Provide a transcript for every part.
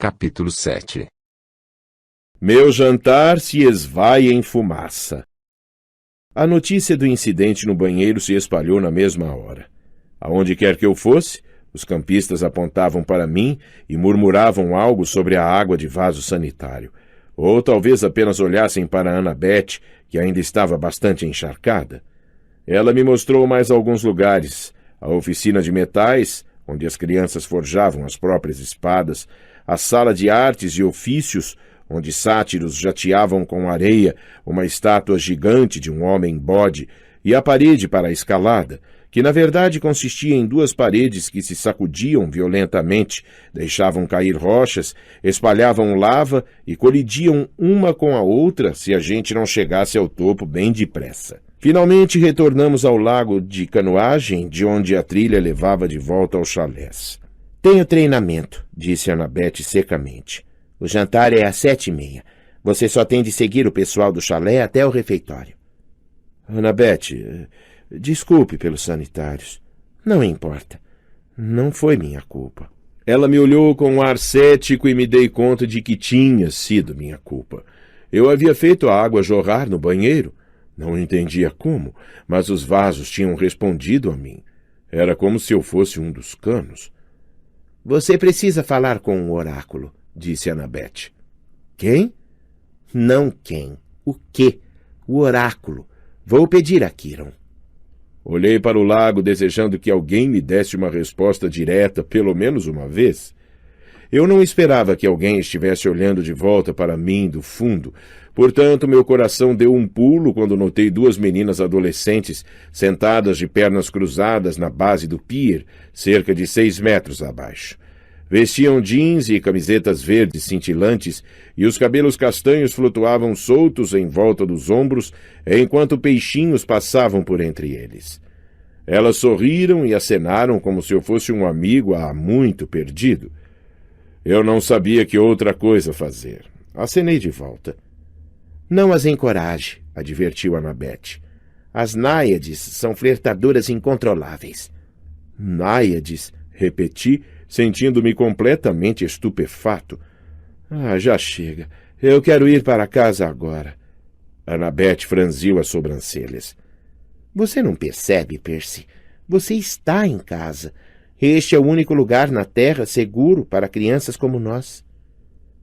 Capítulo 7. Meu jantar se esvai em fumaça. A notícia do incidente no banheiro se espalhou na mesma hora. Aonde quer que eu fosse, os campistas apontavam para mim e murmuravam algo sobre a água de vaso sanitário. Ou talvez apenas olhassem para Annabeth, que ainda estava bastante encharcada. Ela me mostrou mais alguns lugares: a oficina de metais, onde as crianças forjavam as próprias espadas, a sala de artes e ofícios, onde sátiros jateavam com areia uma estátua gigante de um homem-bode, e a parede para a escalada, que na verdade consistia em duas paredes que se sacudiam violentamente, deixavam cair rochas, espalhavam lava e colidiam uma com a outra se a gente não chegasse ao topo bem depressa. Finalmente retornamos ao lago de canoagem, de onde a trilha levava de volta aos chalés. Tenho treinamento, disse Annabeth secamente. O jantar é às 7h30. Você só tem de seguir o pessoal do chalé até o refeitório. Annabeth, desculpe pelos sanitários. Não importa. Não foi minha culpa. Ela me olhou com um ar cético e me dei conta de que tinha sido minha culpa. Eu havia feito a água jorrar no banheiro. Não entendia como, mas os vasos tinham respondido a mim. Era como se eu fosse um dos canos. Você precisa falar com o oráculo, disse Annabeth. Quem? Não quem. O quê? O oráculo. Vou pedir a Kiron. Olhei para o lago desejando que alguém me desse uma resposta direta, pelo menos uma vez. Eu não esperava que alguém estivesse olhando de volta para mim do fundo. Portanto, meu coração deu um pulo quando notei duas meninas adolescentes sentadas de pernas cruzadas na base do pier, cerca de 6 metros abaixo. Vestiam jeans e camisetas verdes cintilantes e os cabelos castanhos flutuavam soltos em volta dos ombros enquanto peixinhos passavam por entre eles. Elas sorriram e acenaram como se eu fosse um amigo há muito perdido. Eu não sabia que outra coisa fazer. Acenei de volta. Não as encoraje, advertiu Annabeth. As náiades são flertadoras incontroláveis. Náiades, repeti, sentindo-me completamente estupefato. Já chega. Eu quero ir para casa agora. Annabeth franziu as sobrancelhas. Você não percebe, Percy? Você está em casa. Este é o único lugar na Terra seguro para crianças como nós.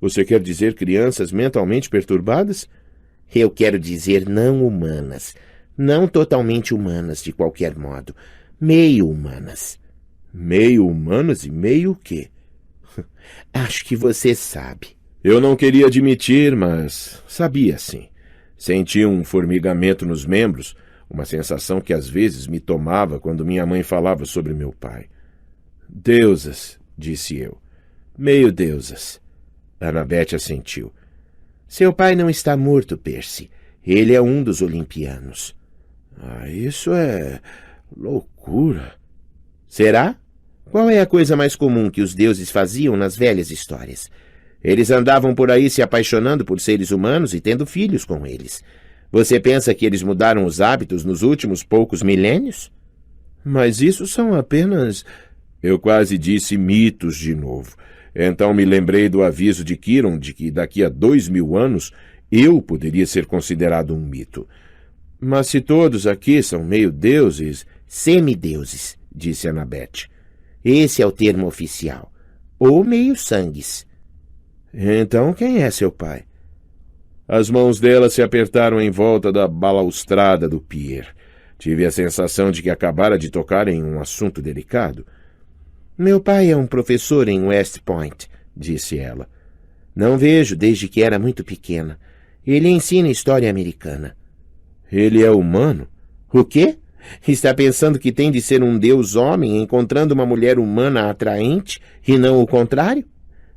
Você quer dizer crianças mentalmente perturbadas? Eu quero dizer não humanas. Não totalmente humanas, de qualquer modo. Meio humanas. Meio humanas e meio o quê? Acho que você sabe. Eu não queria admitir, mas sabia sim. Sentia um formigamento nos membros, uma sensação que às vezes me tomava quando minha mãe falava sobre meu pai. Deusas, disse eu. Meio deusas. Annabeth assentiu. Seu pai não está morto, Percy. Ele é um dos olimpianos. Isso é loucura. Será? Qual é a coisa mais comum que os deuses faziam nas velhas histórias? Eles andavam por aí se apaixonando por seres humanos e tendo filhos com eles. Você pensa que eles mudaram os hábitos nos últimos poucos milênios? Mas isso são apenas... Eu quase disse mitos de novo. Então me lembrei do aviso de Kiron de que daqui a 2000 anos eu poderia ser considerado um mito. Mas se todos aqui são meio deuses... Semideuses, disse Annabeth. Esse é o termo oficial. Ou meio-sangues. Então quem é seu pai? As mãos dela se apertaram em volta da balaustrada do pier. Tive a sensação de que acabara de tocar em um assunto delicado. Meu pai é um professor em West Point, disse ela. Não vejo desde que era muito pequena. Ele ensina história americana. Ele é humano? O quê? Está pensando que tem de ser um deus homem encontrando uma mulher humana atraente e não o contrário?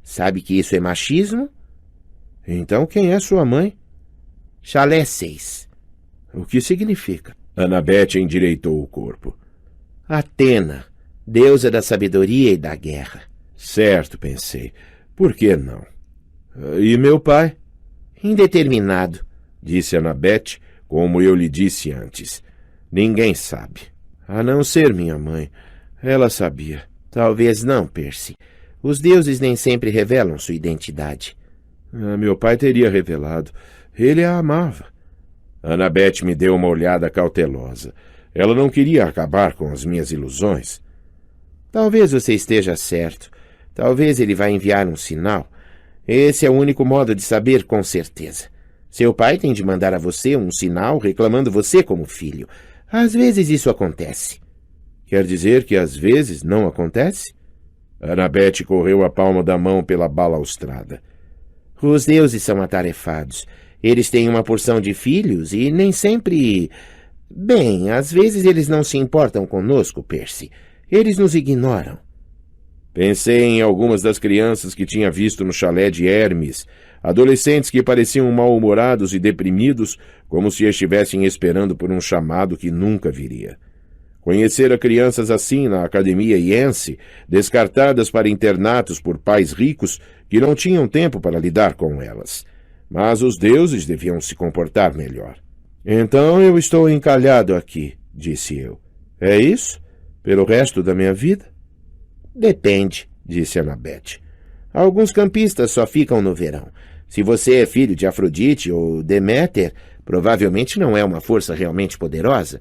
Sabe que isso é machismo? Então quem é sua mãe? Chalé 6. O que significa? Annabeth endireitou o corpo. Atena, deusa da sabedoria e da guerra. Certo, pensei. Por que não? E meu pai? Indeterminado, disse Annabeth, como eu lhe disse antes. Ninguém sabe. A não ser minha mãe. Ela sabia. Talvez não, Percy. Os deuses nem sempre revelam sua identidade. Meu pai teria revelado. Ele a amava. Annabeth me deu uma olhada cautelosa. Ela não queria acabar com as minhas ilusões. Talvez você esteja certo. Talvez ele vá enviar um sinal. Esse é o único modo de saber com certeza. Seu pai tem de mandar a você um sinal reclamando você como filho. Às vezes isso acontece. Quer dizer que às vezes não acontece? Annabeth correu a palma da mão pela balaustrada. Os deuses são atarefados. Eles têm uma porção de filhos e nem sempre... Bem, às vezes eles não se importam conosco, Percy. Eles nos ignoram. Pensei em algumas das crianças que tinha visto no chalé de Hermes, adolescentes que pareciam mal-humorados e deprimidos, como se estivessem esperando por um chamado que nunca viria. Conhecera crianças assim na Academia Iense, descartadas para internatos por pais ricos que não tinham tempo para lidar com elas. Mas os deuses deviam se comportar melhor. Então eu estou encalhado aqui, disse eu. É isso? Pelo resto da minha vida? Depende, disse Annabeth. Alguns campistas só ficam no verão. Se você é filho de Afrodite ou Deméter, provavelmente não é uma força realmente poderosa.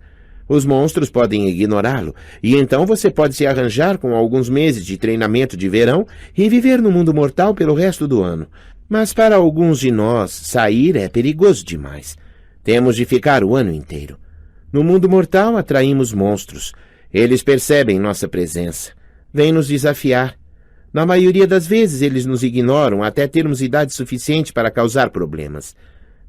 Os monstros podem ignorá-lo, e então você pode se arranjar com alguns meses de treinamento de verão e viver no mundo mortal pelo resto do ano. Mas para alguns de nós, sair é perigoso demais. Temos de ficar o ano inteiro. No mundo mortal atraímos monstros. Eles percebem nossa presença. Vêm nos desafiar. Na maioria das vezes eles nos ignoram até termos idade suficiente para causar problemas.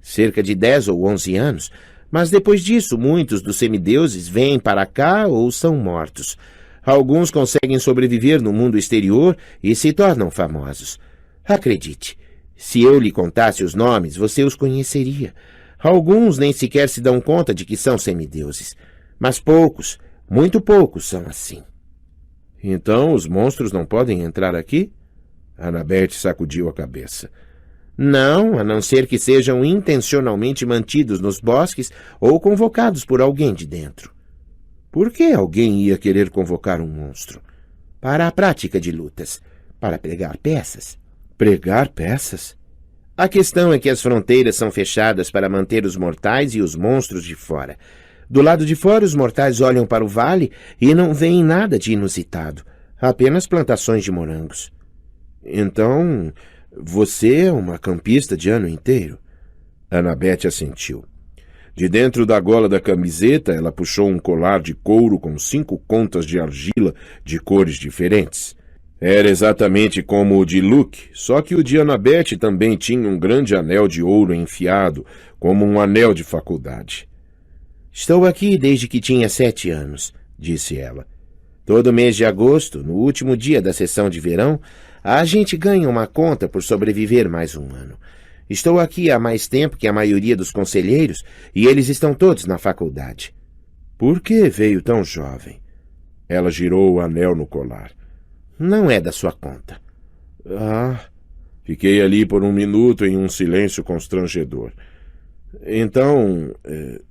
Cerca de 10 ou 11 anos. Mas depois disso, muitos dos semideuses vêm para cá ou são mortos. Alguns conseguem sobreviver no mundo exterior e se tornam famosos. Acredite, se eu lhe contasse os nomes, você os conheceria. Alguns nem sequer se dão conta de que são semideuses. Mas poucos, muito poucos são assim. Então os monstros não podem entrar aqui? Annabeth sacudiu a cabeça. Não, a não ser que sejam intencionalmente mantidos nos bosques ou convocados por alguém de dentro. Por que alguém ia querer convocar um monstro? Para a prática de lutas. Para pregar peças. Pregar peças? A questão é que as fronteiras são fechadas para manter os mortais e os monstros de fora. Do lado de fora, os mortais olham para o vale e não veem nada de inusitado. Apenas plantações de morangos. Então, você é uma campista de ano inteiro? Annabeth assentiu. De dentro da gola da camiseta, ela puxou um colar de couro com 5 contas de argila de cores diferentes. Era exatamente como o de Luke, só que o de Annabeth também tinha um grande anel de ouro enfiado, como um anel de faculdade. Estou aqui desde que tinha 7 anos, disse ela. Todo mês de agosto, no último dia da sessão de verão, a gente ganha uma conta por sobreviver mais um ano. Estou aqui há mais tempo que a maioria dos conselheiros e eles estão todos na faculdade. Por que veio tão jovem? Ela girou o anel no colar. Não é da sua conta. Fiquei ali por um minuto em um silêncio constrangedor. Então,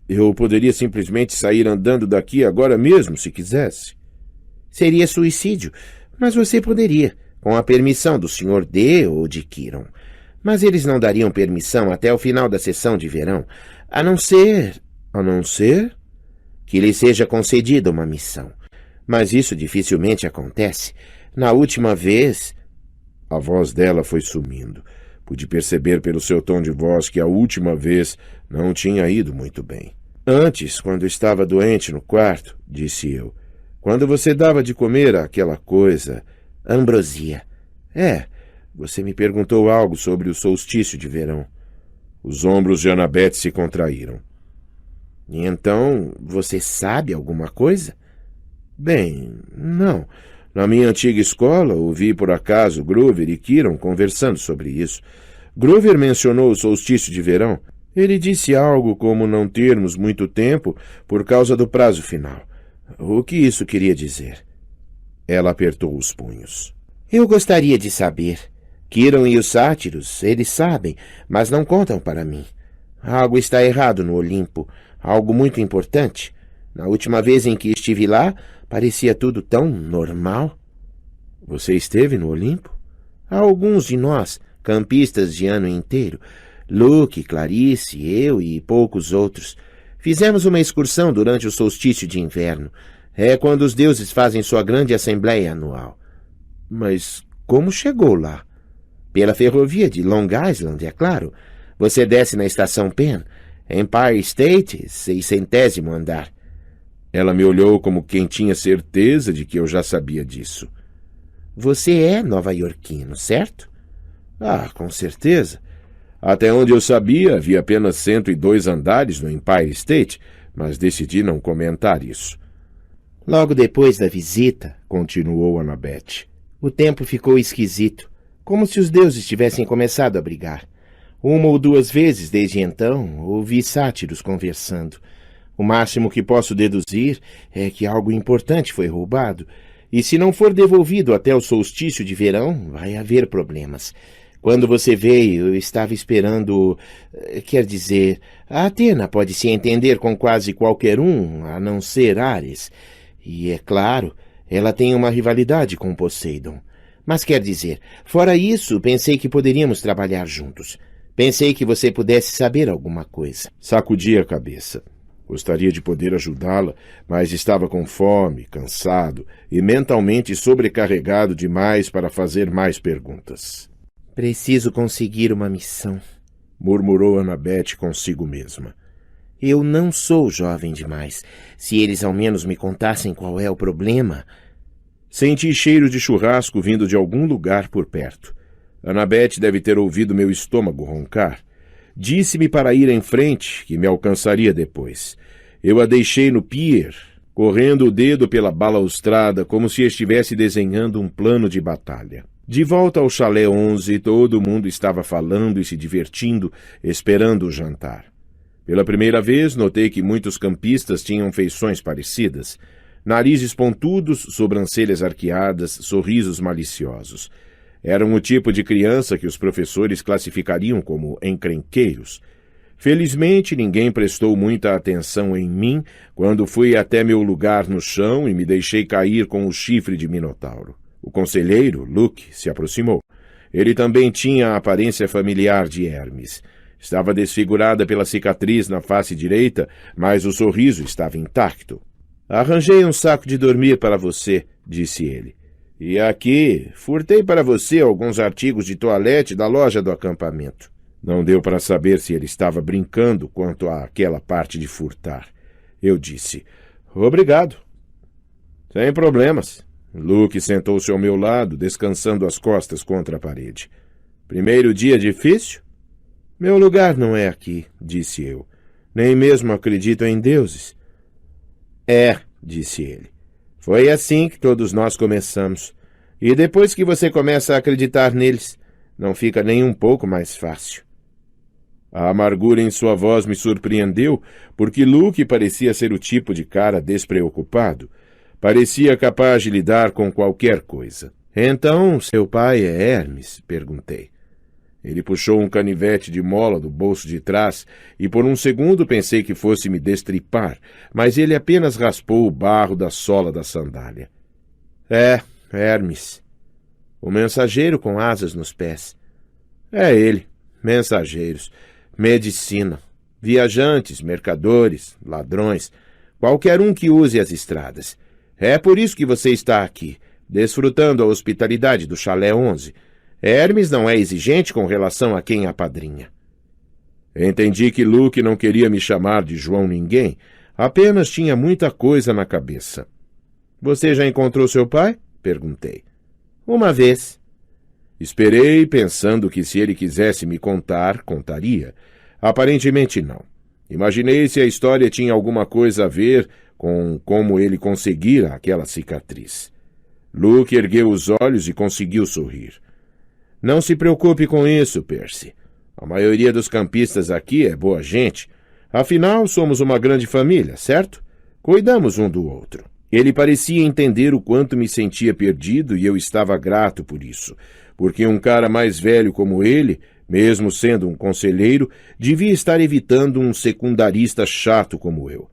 eu poderia simplesmente sair andando daqui agora mesmo, se quisesse? Seria suicídio, mas você poderia, com a permissão do Sr. D. ou de Kiron. Mas eles não dariam permissão até o final da sessão de verão, a não ser... A não ser? Que lhe seja concedida uma missão. Mas isso dificilmente acontece. Na última vez... A voz dela foi sumindo. Pude perceber pelo seu tom de voz que a última vez não tinha ido muito bem. Antes, quando estava doente no quarto, disse eu, quando você dava de comer aquela coisa... Ambrosia. Você me perguntou algo sobre o solstício de verão. Os ombros de Annabeth se contraíram. E então, você sabe alguma coisa? Bem, não. Na minha antiga escola, ouvi por acaso Grover e Kiron conversando sobre isso. Grover mencionou o solstício de verão. Ele disse algo como não termos muito tempo por causa do prazo final. O que isso queria dizer? Ela apertou os punhos. Eu gostaria de saber. Kiron e os sátiros, eles sabem, mas não contam para mim. Algo está errado no Olimpo, algo muito importante. Na última vez em que estive lá, parecia tudo tão normal. Você esteve no Olimpo? Há alguns de nós, campistas de ano inteiro, Luke, Clarice, eu e poucos outros, fizemos uma excursão durante o solstício de inverno. É quando os deuses fazem sua grande assembleia anual. Mas como chegou lá? Pela ferrovia de Long Island, é claro. Você desce na estação Penn, Empire State, 600º andar. Ela me olhou como quem tinha certeza de que eu já sabia disso. Você é nova-iorquino, certo? Ah, com certeza. Até onde eu sabia, havia apenas 102 andares no Empire State, mas decidi não comentar isso. Logo depois da visita, continuou Annabeth, o tempo ficou esquisito, como se os deuses tivessem começado a brigar. Uma ou duas vezes desde então, ouvi sátiros conversando. O máximo que posso deduzir é que algo importante foi roubado, e se não for devolvido até o solstício de verão, vai haver problemas. Quando você veio, eu estava esperando... Quer dizer, a Athena pode se entender com quase qualquer um, a não ser Ares. E, é claro, ela tem uma rivalidade com Poseidon. Mas quer dizer, fora isso, pensei que poderíamos trabalhar juntos. Pensei que você pudesse saber alguma coisa. Sacudi a cabeça. Gostaria de poder ajudá-la, mas estava com fome, cansado e mentalmente sobrecarregado demais para fazer mais perguntas. Preciso conseguir uma missão, murmurou Annabeth consigo mesma. Eu não sou jovem demais. Se eles ao menos me contassem qual é o problema... Senti cheiro de churrasco vindo de algum lugar por perto. Annabeth deve ter ouvido meu estômago roncar. Disse-me para ir em frente, que me alcançaria depois. Eu a deixei no pier, correndo o dedo pela balaustrada como se estivesse desenhando um plano de batalha. De volta ao chalé 11, todo mundo estava falando e se divertindo, esperando o jantar. Pela primeira vez, notei que muitos campistas tinham feições parecidas. Narizes pontudos, sobrancelhas arqueadas, sorrisos maliciosos. Eram o tipo de criança que os professores classificariam como encrenqueiros. Felizmente, ninguém prestou muita atenção em mim quando fui até meu lugar no chão e me deixei cair com o chifre de Minotauro. O conselheiro, Luke, se aproximou. Ele também tinha a aparência familiar de Hermes. Estava desfigurada pela cicatriz na face direita, mas o sorriso estava intacto. Arranjei um saco de dormir para você, disse ele. E aqui, furtei para você alguns artigos de toalete da loja do acampamento. Não deu para saber se ele estava brincando quanto àquela parte de furtar. Eu disse, obrigado. Sem problemas. Luke sentou-se ao meu lado, descansando as costas contra a parede. Primeiro dia difícil? Meu lugar não é aqui, disse eu. Nem mesmo acredito em deuses. É, disse ele. Foi assim que todos nós começamos. E depois que você começa a acreditar neles, não fica nem um pouco mais fácil. A amargura em sua voz me surpreendeu, porque Luke parecia ser o tipo de cara despreocupado. Parecia capaz de lidar com qualquer coisa. Então, seu pai é Hermes? Perguntei. Ele puxou um canivete de mola do bolso de trás e por um segundo pensei que fosse me destripar, mas ele apenas raspou o barro da sola da sandália. É, Hermes. O mensageiro com asas nos pés. É ele. Mensageiros. Medicina. Viajantes, mercadores, ladrões. Qualquer um que use as estradas. É por isso que você está aqui, desfrutando a hospitalidade do chalé 11. Hermes não é exigente com relação a quem apadrinha. Entendi que Luke não queria me chamar de João Ninguém, apenas tinha muita coisa na cabeça. Você já encontrou seu pai? Perguntei. Uma vez. Esperei, pensando que se ele quisesse me contar, contaria. Aparentemente não. Imaginei se a história tinha alguma coisa a ver com como ele conseguira aquela cicatriz. Luke ergueu os olhos e conseguiu sorrir. Não se preocupe com isso, Percy. A maioria dos campistas aqui é boa gente. Afinal, somos uma grande família, certo? Cuidamos um do outro. Ele parecia entender o quanto me sentia perdido e eu estava grato por isso, porque um cara mais velho como ele, mesmo sendo um conselheiro, devia estar evitando um secundarista chato como eu.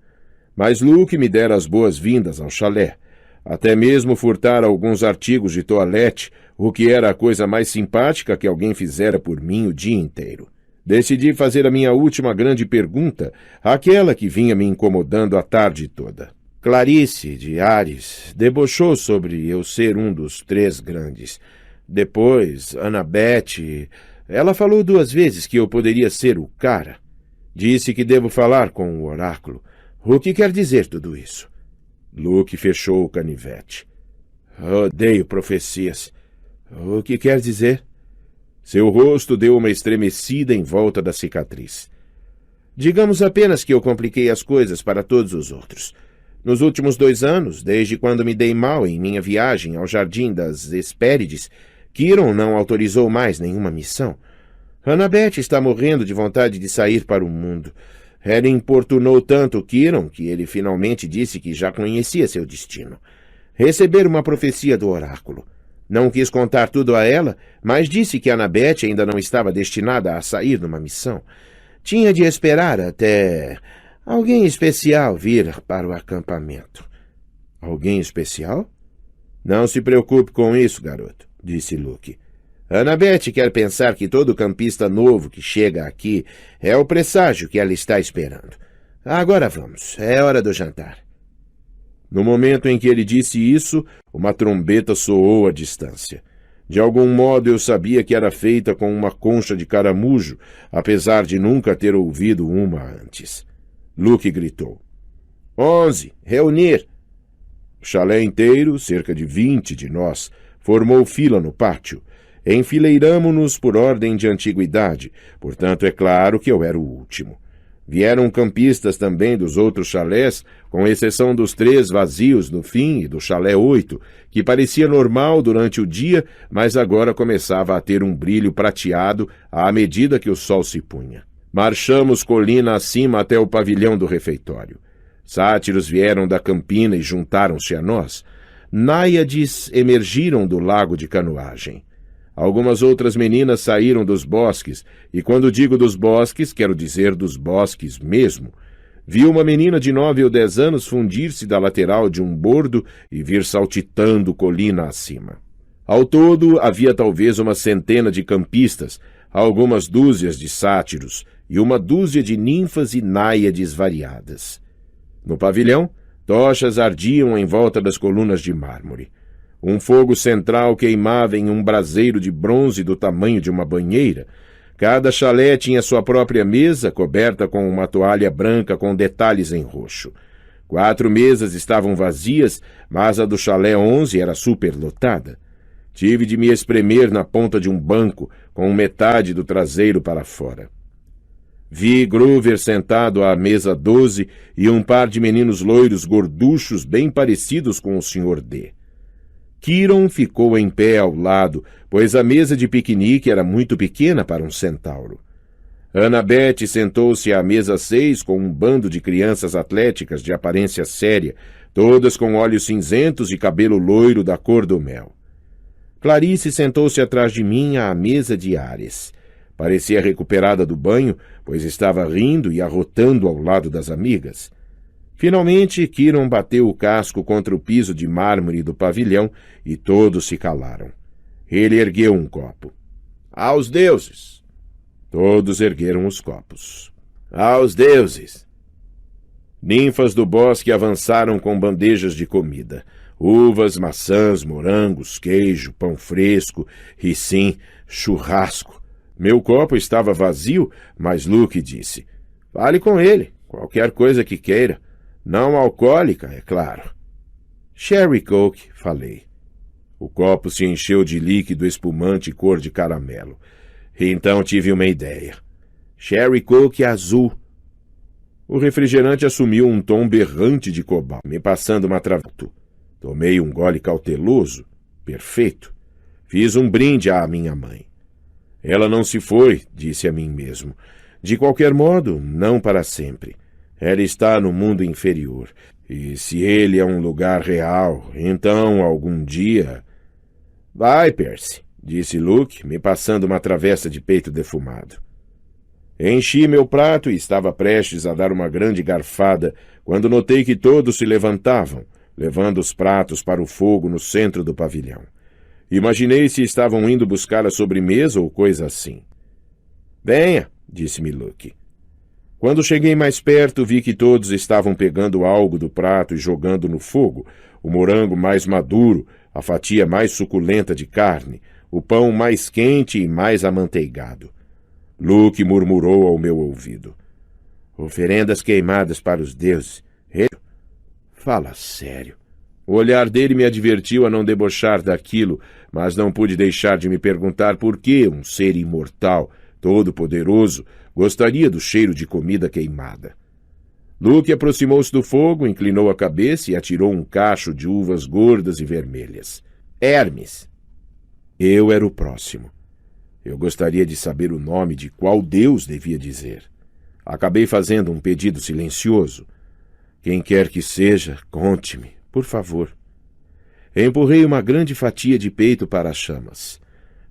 Mas Luke me dera as boas-vindas ao chalé. até mesmo furtar alguns artigos de toalete, o que era a coisa mais simpática que alguém fizera por mim o dia inteiro. Decidi fazer a minha última grande pergunta, aquela que vinha me incomodando a tarde toda. Clarice, de Ares, debochou sobre eu ser um dos 3 grandes. Depois, Annabeth, ela falou 2 vezes que eu poderia ser o cara. Disse que devo falar com o oráculo. O que quer dizer tudo isso? Luke fechou o canivete. Odeio profecias. O que quer dizer? Seu rosto deu uma estremecida em volta da cicatriz. Digamos apenas que eu compliquei as coisas para todos os outros. Nos últimos 2 anos, desde quando me dei mal em minha viagem ao Jardim das Hespérides, Quiron não autorizou mais nenhuma missão. Annabeth está morrendo de vontade de sair para o mundo. Ela importunou tanto Quiron que ele finalmente disse que já conhecia seu destino. Receber uma profecia do oráculo. Não quis contar tudo a ela, mas disse que Annabeth ainda não estava destinada a sair numa missão. Tinha de esperar até alguém especial vir para o acampamento. Alguém especial? Não se preocupe com isso, garoto, disse Luke. Annabeth quer pensar que todo campista novo que chega aqui é o presságio que ela está esperando. Agora vamos, é hora do jantar. No momento em que ele disse isso, uma trombeta soou à distância. De algum modo eu sabia que era feita com uma concha de caramujo, apesar de nunca ter ouvido uma antes. Luke gritou. 11, reunir! O chalé inteiro, cerca de 20 de nós, formou fila no pátio. Enfileiramo-nos por ordem de antiguidade, portanto é claro que eu era o último. Vieram campistas também dos outros chalés, com exceção dos 3 vazios no fim e do chalé 8, que parecia normal durante o dia, mas agora começava a ter um brilho prateado à medida que o sol se punha. Marchamos colina acima até o pavilhão do refeitório. Sátiros vieram da campina e juntaram-se a nós. Náiades emergiram do lago de canoagem. Algumas outras meninas saíram dos bosques, e quando digo dos bosques, quero dizer dos bosques mesmo. Vi uma menina de 9 ou 10 anos fundir-se da lateral de um bordo e vir saltitando colina acima. Ao todo, havia talvez uma centena de campistas, algumas dúzias de sátiros e uma dúzia de ninfas e náiades variadas. No pavilhão, tochas ardiam em volta das colunas de mármore. Um fogo central queimava em um braseiro de bronze do tamanho de uma banheira. Cada chalé tinha sua própria mesa, coberta com uma toalha branca com detalhes em roxo. 4 mesas estavam vazias, mas a do chalé 11 era superlotada. Tive de me espremer na ponta de um banco, com metade do traseiro para fora. Vi Grover sentado à mesa 12 e um par de meninos loiros gorduchos bem parecidos com o Sr. D. Quiron ficou em pé ao lado, pois a mesa de piquenique era muito pequena para um centauro. Annabeth sentou-se à mesa 6 com um bando de crianças atléticas de aparência séria, todas com olhos cinzentos e cabelo loiro da cor do mel. Clarice sentou-se atrás de mim à mesa de Ares. Parecia recuperada do banho, pois estava rindo e arrotando ao lado das amigas. Finalmente, Quiron bateu o casco contra o piso de mármore do pavilhão e todos se calaram. Ele ergueu um copo. Aos deuses! Todos ergueram os copos. Aos deuses! Ninfas do bosque avançaram com bandejas de comida. Uvas, maçãs, morangos, queijo, pão fresco e, sim, churrasco. Meu copo estava vazio, mas Luke disse, fale com ele, qualquer coisa que queira. Não alcoólica, é claro. Sherry Coke, falei. O copo se encheu de líquido espumante cor de caramelo. Então tive uma ideia. Sherry Coke azul. O refrigerante assumiu um tom berrante de cobalto, me passando uma travuto. Tomei um gole cauteloso. Perfeito. Fiz um brinde à minha mãe. Ela não se foi, disse a mim mesmo. De qualquer modo, não para sempre. Ela está no mundo inferior, e se ele é um lugar real, então, algum dia... Vai, Percy, disse Luke, me passando uma travessa de peito defumado. Enchi meu prato e estava prestes a dar uma grande garfada, quando notei que todos se levantavam. levando os pratos para o fogo no centro do pavilhão. Imaginei se estavam indo buscar a sobremesa ou coisa assim. Venha, disse-me Luke. Quando cheguei mais perto, vi que todos estavam pegando algo do prato e jogando no fogo, o morango mais maduro, a fatia mais suculenta de carne, o pão mais quente e mais amanteigado. Luke murmurou ao meu ouvido. Oferendas queimadas para os deuses. Ele? Fala sério. O olhar dele me advertiu a não debochar daquilo, mas não pude deixar de me perguntar por que um ser imortal, todo-poderoso, gostaria do cheiro de comida queimada. Luke aproximou-se do fogo, inclinou a cabeça e atirou um cacho de uvas gordas e vermelhas. Hermes. Eu era o próximo. Eu gostaria de saber o nome de qual deus devia dizer. Acabei fazendo um pedido silencioso. Quem quer que seja, conte-me, por favor. Empurrei uma grande fatia de peito para as chamas.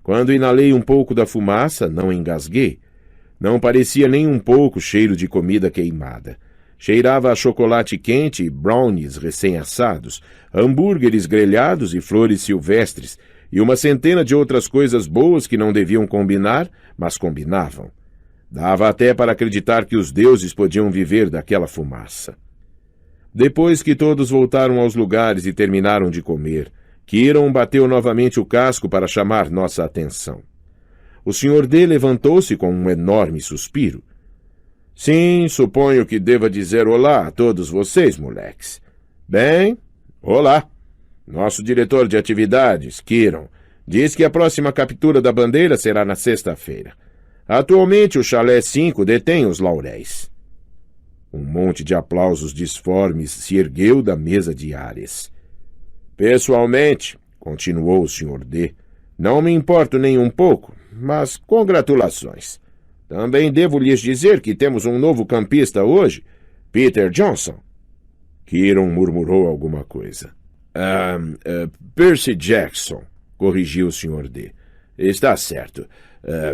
Quando inalei um pouco da fumaça, não engasguei. Não parecia nem um pouco cheiro de comida queimada. Cheirava a chocolate quente e brownies recém-assados, hambúrgueres grelhados e flores silvestres, e uma centena de outras coisas boas que não deviam combinar, mas combinavam. Dava até para acreditar que os deuses podiam viver daquela fumaça. Depois que todos voltaram aos lugares e terminaram de comer, Kiron bateu novamente o casco para chamar nossa atenção. O Sr. D levantou-se com um enorme suspiro. Sim, suponho que deva dizer olá a todos vocês, moleques. Bem, olá. Nosso diretor de atividades, Kiron, diz que a próxima captura da bandeira será na sexta-feira. Atualmente o Chalé 5 detém os lauréis. Um monte de aplausos disformes se ergueu da mesa de Ares. Pessoalmente, continuou o Sr. D, não me importo nem um pouco, mas congratulações. Também devo lhes dizer que temos um novo campista hoje, Peter Johnson. Kiron murmurou alguma coisa. Percy Jackson, corrigiu o Sr. D. Está certo.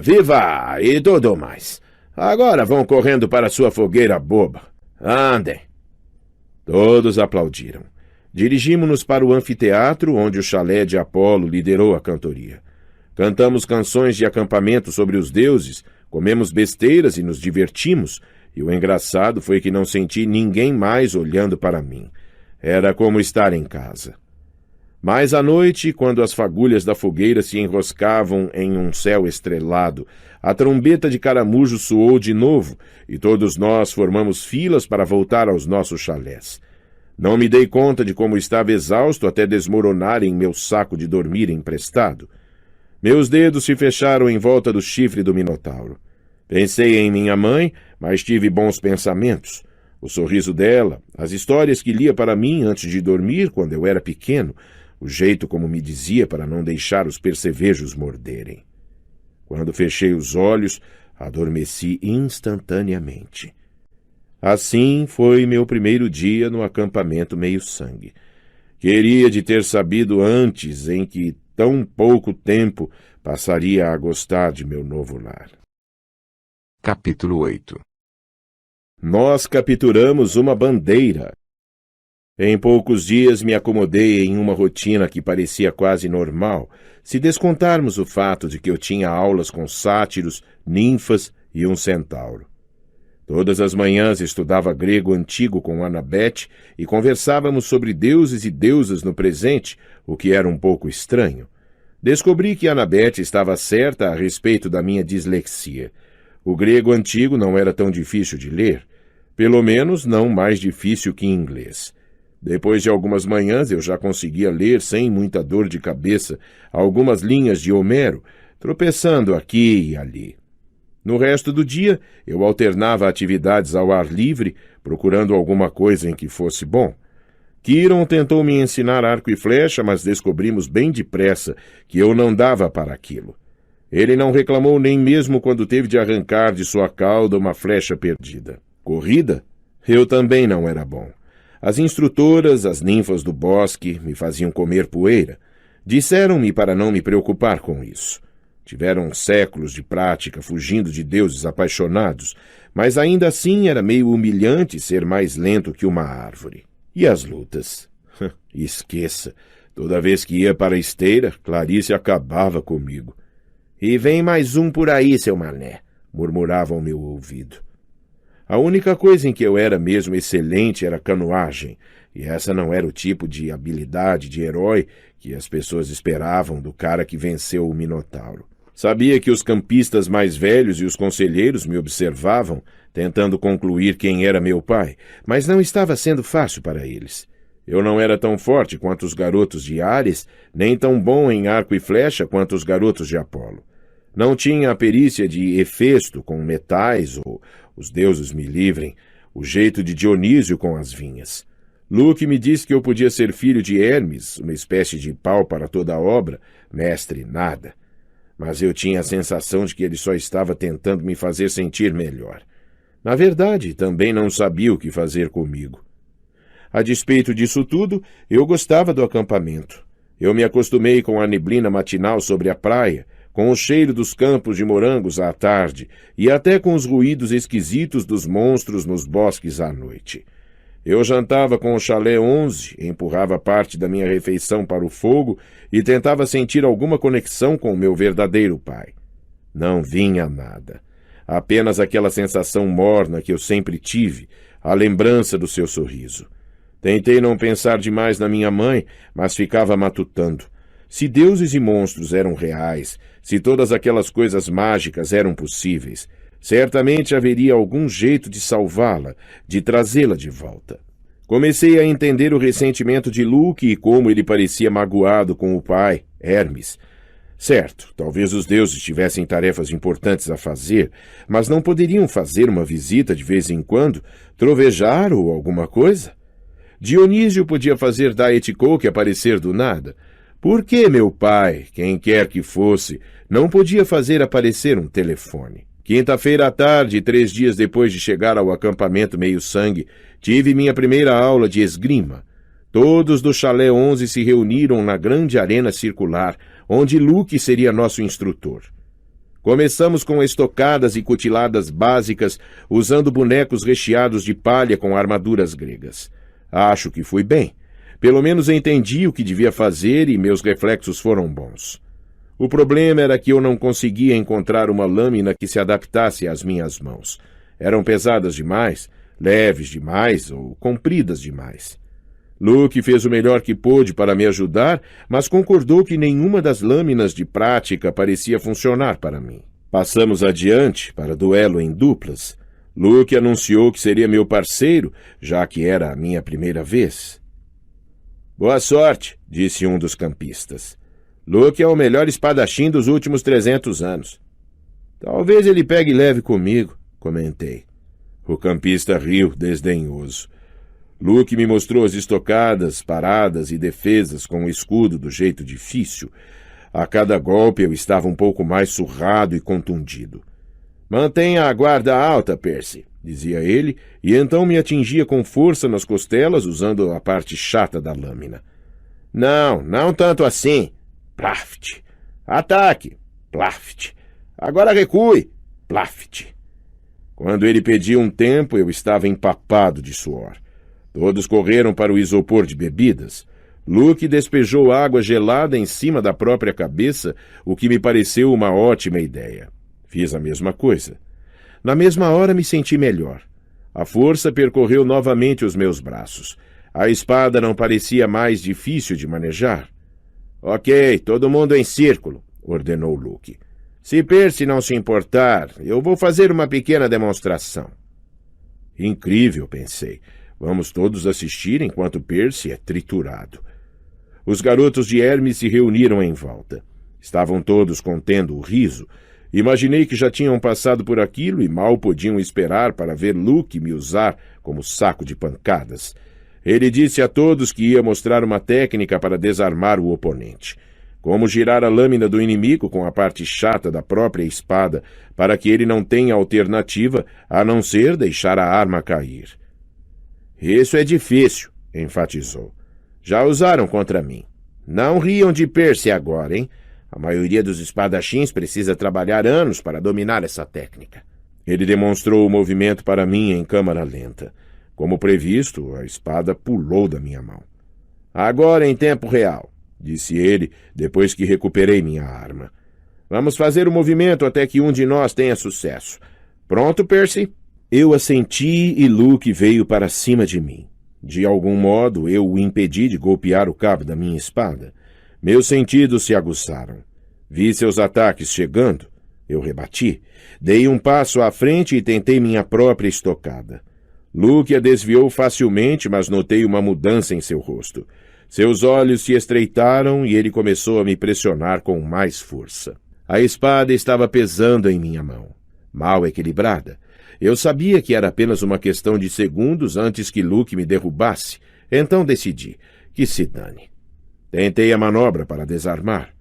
Viva e tudo mais. Agora vão correndo para sua fogueira boba. Andem. Todos aplaudiram. Dirigimos-nos para o anfiteatro, onde o chalé de Apolo liderou a cantoria. Cantamos canções de acampamento sobre os deuses, comemos besteiras e nos divertimos, e o engraçado foi que não senti ninguém mais olhando para mim. Era como estar em casa. Mas à noite, quando as fagulhas da fogueira se enroscavam em um céu estrelado, a trombeta de caramujo soou de novo e todos nós formamos filas para voltar aos nossos chalés. Não me dei conta de como estava exausto até desmoronar em meu saco de dormir emprestado. Meus dedos se fecharam em volta do chifre do Minotauro. Pensei em minha mãe, mas tive bons pensamentos. O sorriso dela, as histórias que lia para mim antes de dormir quando eu era pequeno, o jeito como me dizia para não deixar os percevejos morderem. Quando fechei os olhos, adormeci instantaneamente. Assim foi meu primeiro dia no acampamento meio-sangue. Queria de ter sabido antes em que tão pouco tempo passaria a gostar de meu novo lar. Capítulo 8. Nós capturamos uma bandeira. Em poucos dias me acomodei em uma rotina que parecia quase normal, se descontarmos o fato de que eu tinha aulas com sátiros, ninfas e um centauro. Todas as manhãs estudava grego antigo com Annabeth e conversávamos sobre deuses e deusas no presente, o que era um pouco estranho. Descobri que Annabeth estava certa a respeito da minha dislexia. O grego antigo não era tão difícil de ler, pelo menos não mais difícil que inglês. Depois de algumas manhãs eu já conseguia ler sem muita dor de cabeça algumas linhas de Homero, tropeçando aqui e ali. No resto do dia, eu alternava atividades ao ar livre, procurando alguma coisa em que fosse bom. Kiron tentou me ensinar arco e flecha, mas descobrimos bem depressa que eu não dava para aquilo. Ele não reclamou nem mesmo quando teve de arrancar de sua cauda uma flecha perdida. Corrida? Eu também não era bom. As instrutoras, as ninfas do bosque, me faziam comer poeira. Disseram-me para não me preocupar com isso. Tiveram séculos de prática fugindo de deuses apaixonados, mas ainda assim era meio humilhante ser mais lento que uma árvore. E as lutas? Esqueça. Toda vez que ia para a esteira, Clarice acabava comigo. E vem mais um por aí, seu mané, murmurava ao meu ouvido. A única coisa em que eu era mesmo excelente era canoagem, e essa não era o tipo de habilidade de herói que as pessoas esperavam do cara que venceu o Minotauro. Sabia que os campistas mais velhos e os conselheiros me observavam, tentando concluir quem era meu pai, mas não estava sendo fácil para eles. Eu não era tão forte quanto os garotos de Ares, nem tão bom em arco e flecha quanto os garotos de Apolo. Não tinha a perícia de Hefesto com metais, ou, os deuses me livrem, o jeito de Dionísio com as vinhas. Luke me disse que eu podia ser filho de Hermes, uma espécie de pau para toda a obra, mestre nada. Mas eu tinha a sensação de que ele só estava tentando me fazer sentir melhor. Na verdade, também não sabia o que fazer comigo. A despeito disso tudo, eu gostava do acampamento. Eu me acostumei com a neblina matinal sobre a praia, com o cheiro dos campos de morangos à tarde e até com os ruídos esquisitos dos monstros nos bosques à noite. Eu jantava com o chalé 11, empurrava parte da minha refeição para o fogo e tentava sentir alguma conexão com o meu verdadeiro pai. Não vinha nada. Apenas aquela sensação morna que eu sempre tive, a lembrança do seu sorriso. Tentei não pensar demais na minha mãe, mas ficava matutando. Se deuses e monstros eram reais, se todas aquelas coisas mágicas eram possíveis, certamente haveria algum jeito de salvá-la, de trazê-la de volta. Comecei a entender o ressentimento de Luke e como ele parecia magoado com o pai, Hermes. Certo, talvez os deuses tivessem tarefas importantes a fazer, mas não poderiam fazer uma visita de vez em quando, trovejar ou alguma coisa? Dionísio podia fazer Diet Coke aparecer do nada. Por que meu pai, quem quer que fosse, não podia fazer aparecer um telefone? Quinta-feira à tarde, 3 dias depois de chegar ao acampamento Meio-Sangue, tive minha primeira aula de esgrima. Todos do chalé 11 se reuniram na grande arena circular, onde Luke seria nosso instrutor. Começamos com estocadas e cutiladas básicas, usando bonecos recheados de palha com armaduras gregas. Acho que fui bem. Pelo menos entendi o que devia fazer e meus reflexos foram bons. O problema era que eu não conseguia encontrar uma lâmina que se adaptasse às minhas mãos. Eram pesadas demais, leves demais ou compridas demais. Luke fez o melhor que pôde para me ajudar, mas concordou que nenhuma das lâminas de prática parecia funcionar para mim. Passamos adiante para duelo em duplas. Luke anunciou que seria meu parceiro, já que era a minha primeira vez. Boa sorte, disse um dos campistas. Luke é o melhor espadachim dos últimos 300 anos. Talvez ele pegue leve comigo, comentei. O campista riu, desdenhoso. Luke me mostrou as estocadas, paradas e defesas com o escudo do jeito difícil. A cada golpe eu estava um pouco mais surrado e contundido. Mantenha a guarda alta, Percy, dizia ele, e então me atingia com força nas costelas usando a parte chata da lâmina. Não tanto assim. Plaft. Ataque. Plaft. Agora recue. Plaft. Quando ele pedia um tempo, eu estava empapado de suor. Todos correram para o isopor de bebidas. Luke despejou água gelada em cima da própria cabeça, o que me pareceu uma ótima ideia. Fiz a mesma coisa. Na mesma hora me senti melhor. A força percorreu novamente os meus braços. A espada não parecia mais difícil de manejar. Ok, todo mundo em círculo, ordenou Luke. Se Percy não se importar, eu vou fazer uma pequena demonstração. Incrível, pensei. Vamos todos assistir enquanto Percy é triturado. Os garotos de Hermes se reuniram em volta. Estavam todos contendo o riso. Imaginei que já tinham passado por aquilo e mal podiam esperar para ver Luke me usar como saco de pancadas. Ele disse a todos que ia mostrar uma técnica para desarmar o oponente. Como girar a lâmina do inimigo com a parte chata da própria espada para que ele não tenha alternativa a não ser deixar a arma cair. Isso é difícil, enfatizou. Já usaram contra mim. Não riam de Percy agora, hein? A maioria dos espadachins precisa trabalhar anos para dominar essa técnica. Ele demonstrou o movimento para mim em câmara lenta. Como previsto, a espada pulou da minha mão. Agora em tempo real, disse ele, depois que recuperei minha arma. Vamos fazer o movimento até que um de nós tenha sucesso. Pronto, Percy? Eu assenti e Luke veio para cima de mim. De algum modo, eu o impedi de golpear o cabo da minha espada. Meus sentidos se aguçaram. Vi seus ataques chegando. Eu rebati. Dei um passo à frente e tentei minha própria estocada. Luke a desviou facilmente, mas notei uma mudança em seu rosto. Seus olhos se estreitaram e ele começou a me pressionar com mais força. A espada estava pesando em minha mão, mal equilibrada. Eu sabia que era apenas uma questão de segundos antes que Luke me derrubasse, então decidi que se dane. Tentei a manobra para desarmar.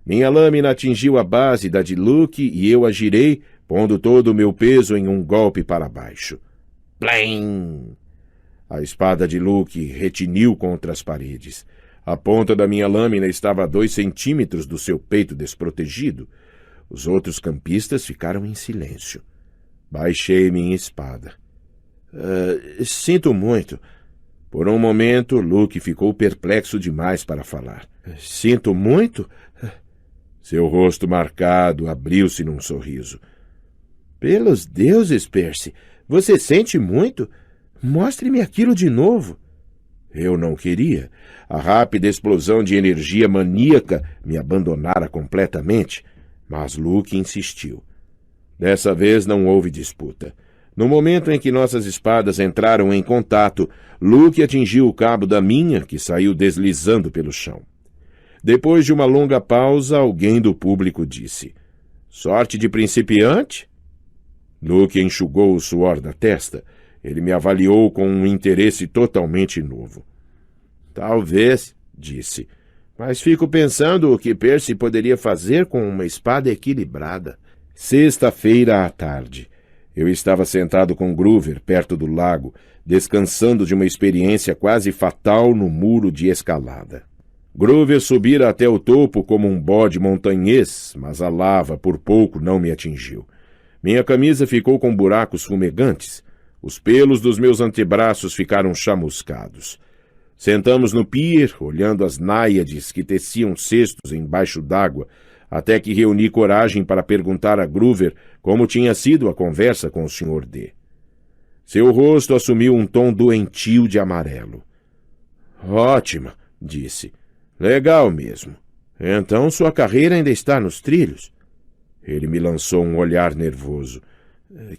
Minha lâmina atingiu a base da de Luke e eu a girei, pondo todo o meu peso em um golpe para baixo. Plim! A espada de Luke retiniu contra as paredes. A ponta da minha lâmina estava a 2 centímetros do seu peito desprotegido. Os outros campistas ficaram em silêncio. Baixei minha espada. Sinto muito. Por um momento, Luke ficou perplexo demais para falar. Sinto muito? Seu rosto marcado abriu-se num sorriso. Pelos deuses, Percy, você sente muito? Mostre-me aquilo de novo. Eu não queria. A rápida explosão de energia maníaca me abandonara completamente, mas Luke insistiu. Dessa vez não houve disputa. No momento em que nossas espadas entraram em contato, Luke atingiu o cabo da minha, que saiu deslizando pelo chão. Depois de uma longa pausa, alguém do público disse: Sorte de principiante? Luke enxugou o suor da testa. Ele me avaliou com um interesse totalmente novo. Talvez, disse, mas fico pensando o que Percy poderia fazer com uma espada equilibrada. Sexta-feira à tarde. Eu estava sentado com Groover perto do lago, descansando de uma experiência quase fatal no muro de escalada. Groover subira até o topo como um bode montanhês, mas a lava por pouco não me atingiu. Minha camisa ficou com buracos fumegantes. Os pelos dos meus antebraços ficaram chamuscados. Sentamos no pier, olhando as náiades que teciam cestos embaixo d'água, até que reuni coragem para perguntar a Groover como tinha sido a conversa com o Sr. D. Seu rosto assumiu um tom doentio de amarelo. Ótima, disse. Legal mesmo. Então sua carreira ainda está nos trilhos? Ele me lançou um olhar nervoso.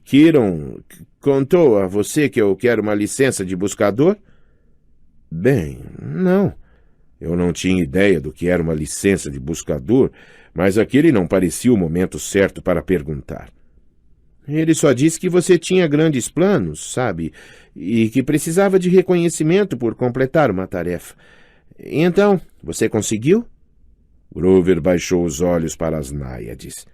Kiron contou a você que eu quero uma licença de buscador? Bem, não. Eu não tinha ideia do que era uma licença de buscador, mas aquele não parecia o momento certo para perguntar. Ele só disse que você tinha grandes planos, sabe, e que precisava de reconhecimento por completar uma tarefa. Então, você conseguiu? Groover baixou os olhos para as náiades.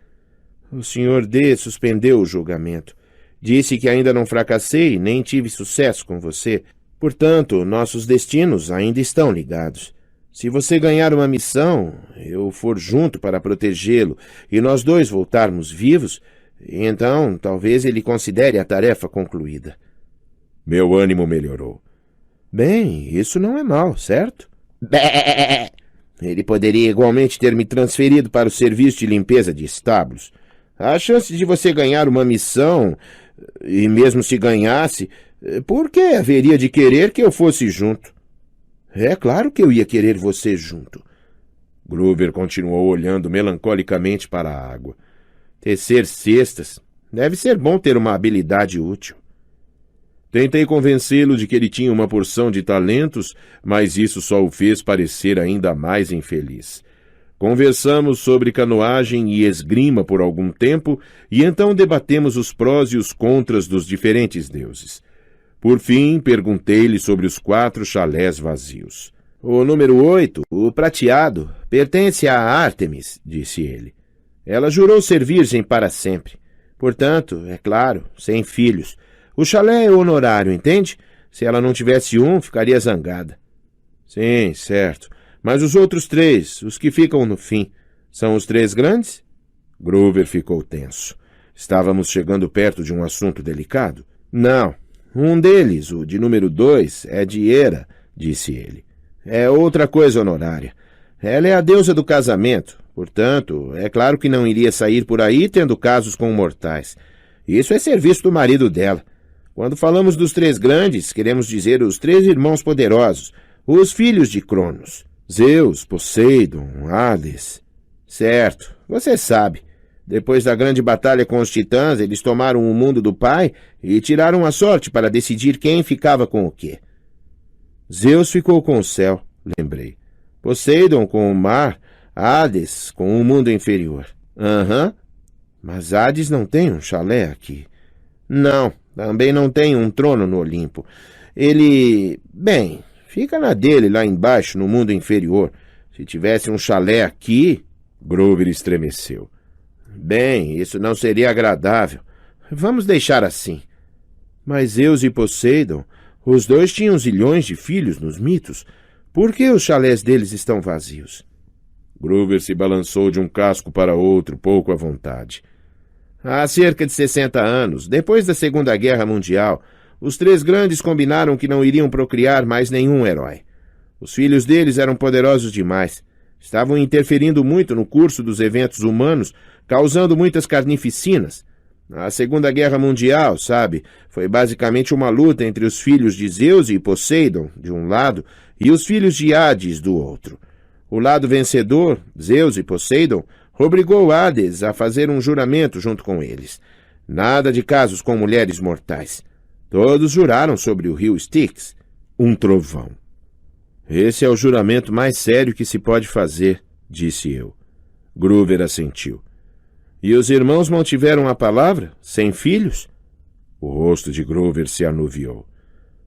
O Sr. D suspendeu o julgamento. Disse que ainda não fracassei nem tive sucesso com você. Portanto, nossos destinos ainda estão ligados. Se você ganhar uma missão, eu for junto para protegê-lo e nós dois voltarmos vivos, então talvez ele considere a tarefa concluída. Meu ânimo melhorou. Bem, isso não é mal, certo? Bé! Ele poderia igualmente ter me transferido para o serviço de limpeza de estábulos. A chance de você ganhar uma missão, e mesmo se ganhasse, por que haveria de querer que eu fosse junto? É claro que eu ia querer você junto. Groover continuou olhando melancolicamente para a água. Tecer cestas. Deve ser bom ter uma habilidade útil. Tentei convencê-lo de que ele tinha uma porção de talentos, mas isso só o fez parecer ainda mais infeliz. Conversamos sobre canoagem e esgrima por algum tempo e então debatemos os prós e os contras dos diferentes deuses. Por fim, perguntei-lhe sobre os 4 chalés vazios. O número 8, o prateado, pertence a Ártemis, disse ele. Ela jurou ser virgem para sempre. Portanto, é claro, sem filhos. O chalé é honorário, entende? Se ela não tivesse um, ficaria zangada. Sim, certo. Mas os outros 3, os que ficam no fim, são os 3 grandes? Groover ficou tenso. Estávamos chegando perto de um assunto delicado? Não. Um deles, o de número 2, é de Hera, disse ele. É outra coisa honorária. Ela é a deusa do casamento. Portanto, é claro que não iria sair por aí tendo casos com mortais. Isso é serviço do marido dela. Quando falamos dos três grandes, queremos dizer os três irmãos poderosos, os filhos de Cronos. Zeus, Poseidon, Hades. Certo, você sabe. Depois da grande batalha com os titãs, eles tomaram o mundo do pai e tiraram a sorte para decidir quem ficava com o quê. Zeus ficou com o céu, lembrei. Poseidon com o mar, Hades com o mundo inferior. Aham. Mas Hades não tem um chalé aqui. Não, também não tem um trono no Olimpo. Ele... bem, fica na dele lá embaixo, no mundo inferior. Se tivesse um chalé aqui... Grover estremeceu. Bem, isso não seria agradável. Vamos deixar assim. Mas Zeus e Poseidon, os dois tinham zilhões de filhos nos mitos. Por que os chalés deles estão vazios? Grover se balançou de um casco para outro, pouco à vontade. Há cerca de 60 anos, depois da Segunda Guerra Mundial, os três grandes combinaram que não iriam procriar mais nenhum herói. Os filhos deles eram poderosos demais. Estavam interferindo muito no curso dos eventos humanos, causando muitas carnificinas. A Segunda Guerra Mundial, sabe, foi basicamente uma luta entre os filhos de Zeus e Poseidon, de um lado, e os filhos de Hades, do outro. O lado vencedor, Zeus e Poseidon, obrigou Hades a fazer um juramento junto com eles. Nada de casos com mulheres mortais. Todos juraram sobre o rio Styx, um trovão. Esse é o juramento mais sério que se pode fazer, disse eu. Grover assentiu. E os irmãos mantiveram a palavra, sem filhos? O rosto de Grover se anuviou.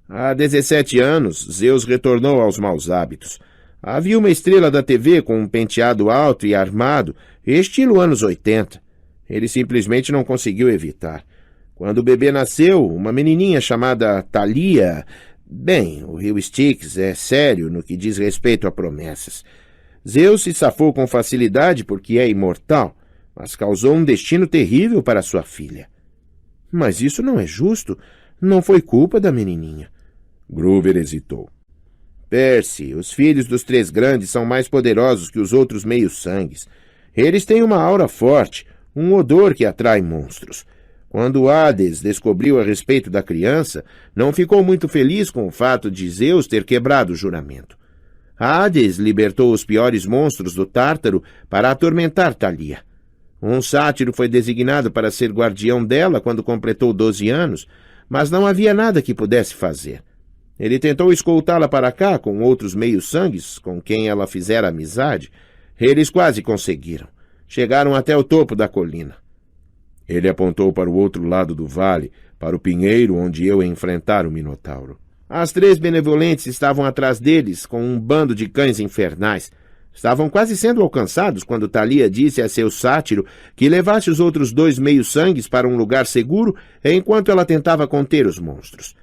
Há 17 anos, Zeus retornou aos maus hábitos. Havia uma estrela da TV com um penteado alto e armado, estilo anos 80. Ele simplesmente não conseguiu evitar. Quando o bebê nasceu, uma menininha chamada Thalia... Bem, o rio Styx é sério no que diz respeito a promessas. Zeus se safou com facilidade porque é imortal, mas causou um destino terrível para sua filha. Mas isso não é justo. Não foi culpa da menininha. Grover hesitou. Percy, os filhos dos três grandes são mais poderosos que os outros meios-sangues. Eles têm uma aura forte, um odor que atrai monstros. Quando Hades descobriu a respeito da criança, não ficou muito feliz com o fato de Zeus ter quebrado o juramento. Hades libertou os piores monstros do Tártaro para atormentar Thalia. Um sátiro foi designado para ser guardião dela quando completou 12 anos, mas não havia nada que pudesse fazer. Ele tentou escoltá-la para cá com outros meios-sangues com quem ela fizera amizade. Eles quase conseguiram. Chegaram até o topo da colina. Ele apontou para o outro lado do vale, para o pinheiro onde eu ia enfrentar o Minotauro. As três benevolentes estavam atrás deles, com um bando de cães infernais. Estavam quase sendo alcançados quando Thalia disse a seu sátiro que levasse os outros dois meios-sangues para um lugar seguro enquanto ela tentava conter os monstros.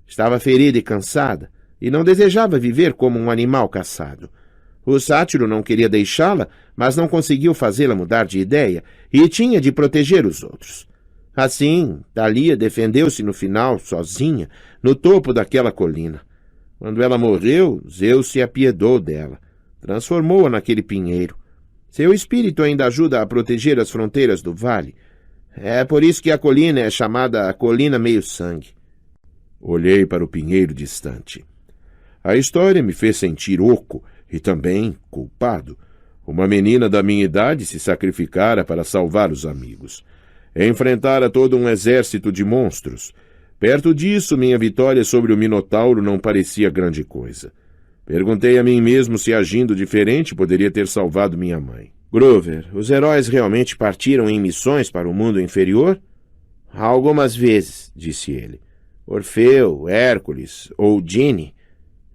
Estava ferida e cansada, e não desejava viver como um animal caçado. O sátiro não queria deixá-la, mas não conseguiu fazê-la mudar de ideia, e tinha de proteger os outros. Assim, Thalia defendeu-se no final, sozinha, no topo daquela colina. Quando ela morreu, Zeus se apiedou dela. Transformou-a naquele pinheiro. Seu espírito ainda ajuda a proteger as fronteiras do vale. É por isso que a colina é chamada a Colina Meio-Sangue. Olhei para o pinheiro distante. A história me fez sentir oco e também culpado. Uma menina da minha idade se sacrificara para salvar os amigos. Enfrentara todo um exército de monstros. Perto disso, minha vitória sobre o Minotauro não parecia grande coisa. Perguntei a mim mesmo se agindo diferente poderia ter salvado minha mãe. Grover, os heróis realmente partiram em missões para o mundo inferior? Algumas vezes, disse ele. Orfeu, Hércules ou Dine.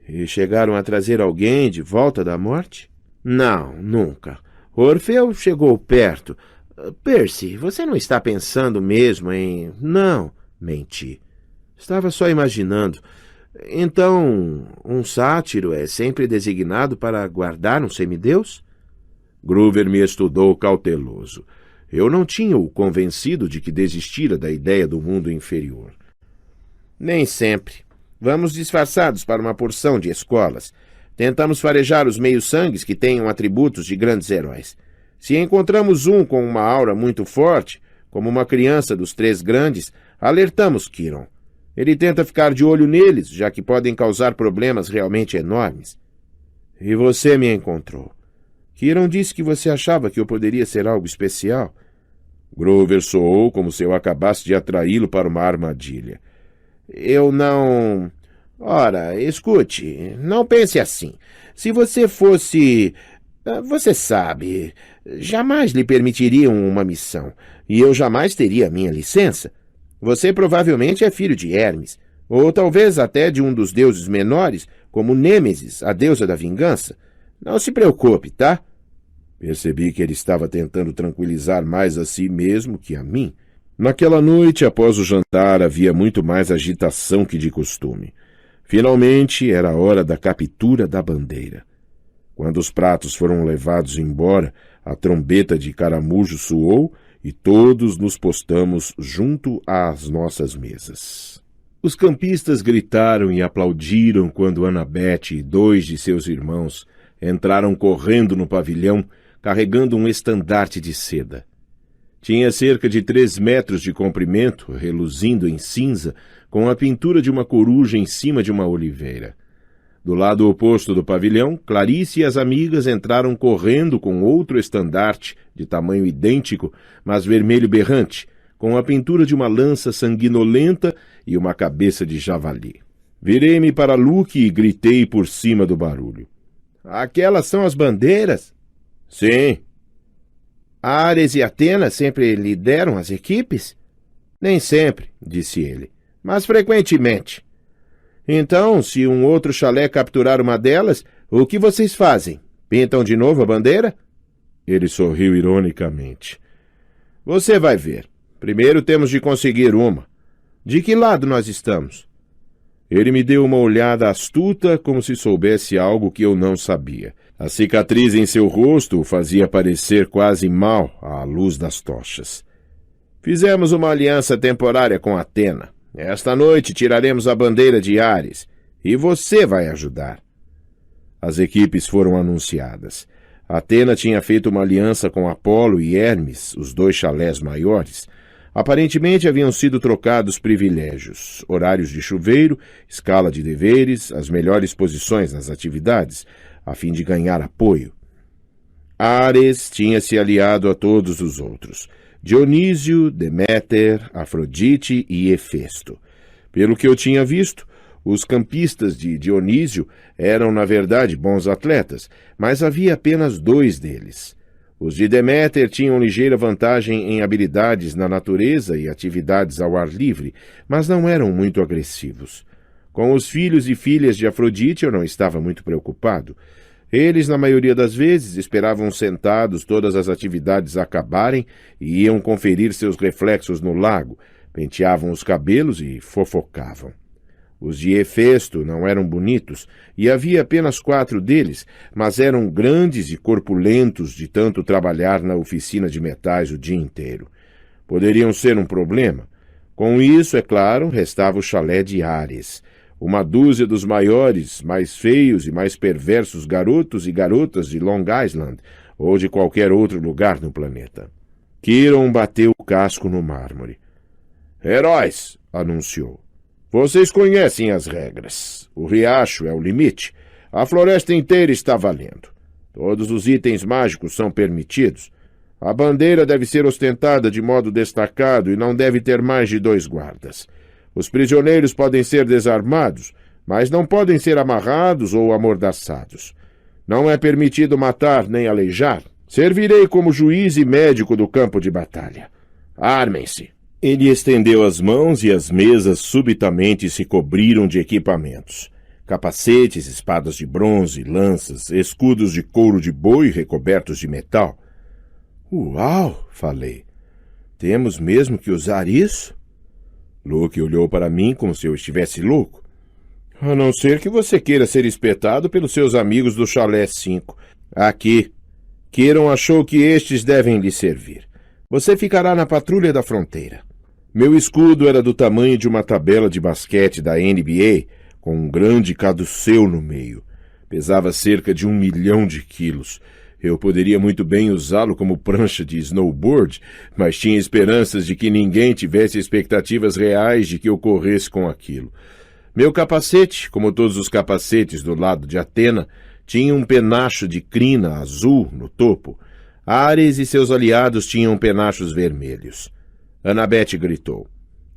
E chegaram a trazer alguém de volta da morte? Não, nunca. Orfeu chegou perto. Percy, você não está pensando mesmo em... Não, menti. Estava só imaginando. Então, um sátiro é sempre designado para guardar um semideus? Grover me estudou cauteloso. Eu não tinha-o convencido de que desistira da ideia do mundo inferior. Nem sempre. Vamos disfarçados para uma porção de escolas. Tentamos farejar os meios-sangues que tenham atributos de grandes heróis. Se encontramos um com uma aura muito forte, como uma criança dos 3 grandes, alertamos Kiron. Ele tenta ficar de olho neles, já que podem causar problemas realmente enormes. E você me encontrou. Kiron disse que você achava que eu poderia ser algo especial. Grover soou como se eu acabasse de atraí-lo para uma armadilha. Eu não... Ora, escute, não pense assim. Se você fosse... Você sabe, jamais lhe permitiriam uma missão, e eu jamais teria a minha licença. Você provavelmente é filho de Hermes, ou talvez até de um dos deuses menores, como Nêmesis, a deusa da vingança. Não se preocupe, tá? Percebi que ele estava tentando tranquilizar mais a si mesmo que a mim. Naquela noite, após o jantar, havia muito mais agitação que de costume. Finalmente, era a hora da captura da bandeira. Quando os pratos foram levados embora, a trombeta de caramujo soou e todos nos postamos junto às nossas mesas. Os campistas gritaram e aplaudiram quando Annabeth e 2 de seus irmãos entraram correndo no pavilhão, carregando um estandarte de seda. Tinha cerca de 3 metros de comprimento, reluzindo em cinza, com a pintura de uma coruja em cima de uma oliveira. Do lado oposto do pavilhão, Clarice e as amigas entraram correndo com outro estandarte, de tamanho idêntico, mas vermelho berrante, com a pintura de uma lança sanguinolenta e uma cabeça de javali. Virei-me para Luke e gritei por cima do barulho. Aquelas são as bandeiras? Sim. Ares e Atena sempre lideram as equipes? Nem sempre, disse ele, mas frequentemente. Então, se um outro chalé capturar uma delas, o que vocês fazem? Pintam de novo a bandeira? Ele sorriu ironicamente. Você vai ver. Primeiro temos de conseguir uma. De que lado nós estamos? Ele me deu uma olhada astuta, como se soubesse algo que eu não sabia. A cicatriz em seu rosto o fazia parecer quase mal à luz das tochas. Fizemos uma aliança temporária com Atena. Esta noite tiraremos a bandeira de Ares, e você vai ajudar. As equipes foram anunciadas. Atena tinha feito uma aliança com Apolo e Hermes, os 2 chalés maiores. Aparentemente haviam sido trocados privilégios, horários de chuveiro, escala de deveres, as melhores posições nas atividades, a fim de ganhar apoio. Ares tinha se aliado a todos os outros. Dionísio, Deméter, Afrodite e Hefesto. Pelo que eu tinha visto, os campistas de Dionísio eram, na verdade, bons atletas, mas havia apenas 2 deles. Os de Deméter tinham ligeira vantagem em habilidades na natureza e atividades ao ar livre, mas não eram muito agressivos. Com os filhos e filhas de Afrodite eu não estava muito preocupado. Eles, na maioria das vezes, esperavam sentados todas as atividades acabarem e iam conferir seus reflexos no lago, penteavam os cabelos e fofocavam. Os de Hefesto não eram bonitos, e havia apenas 4 deles, mas eram grandes e corpulentos de tanto trabalhar na oficina de metais o dia inteiro. Poderiam ser um problema. Com isso, é claro, restava o chalé de Ares. Uma dúzia dos maiores, mais feios e mais perversos garotos e garotas de Long Island ou de qualquer outro lugar no planeta. Kiron bateu o casco no mármore. Heróis, anunciou. Vocês conhecem as regras. O riacho é o limite. A floresta inteira está valendo. Todos os itens mágicos são permitidos. A bandeira deve ser ostentada de modo destacado e não deve ter mais de 2 guardas. Os prisioneiros podem ser desarmados, mas não podem ser amarrados ou amordaçados. Não é permitido matar nem aleijar. Servirei como juiz e médico do campo de batalha. Armem-se. Ele estendeu as mãos e as mesas subitamente se cobriram de equipamentos. Capacetes, espadas de bronze, lanças, escudos de couro de boi recobertos de metal. Uau! Falei. Temos mesmo que usar isso? Luke olhou para mim como se eu estivesse louco. A não ser que você queira ser espetado pelos seus amigos do Chalé 5. Aqui. Kiron achou que estes devem lhe servir. Você ficará na patrulha da fronteira. Meu escudo era do tamanho de uma tabela de basquete da NBA, com um grande caduceu no meio. Pesava cerca de 1 milhão de quilos. Eu poderia muito bem usá-lo como prancha de snowboard, mas tinha esperanças de que ninguém tivesse expectativas reais de que eu corresse com aquilo. Meu capacete, como todos os capacetes do lado de Atena, tinha um penacho de crina azul no topo. Ares e seus aliados tinham penachos vermelhos. Annabeth gritou: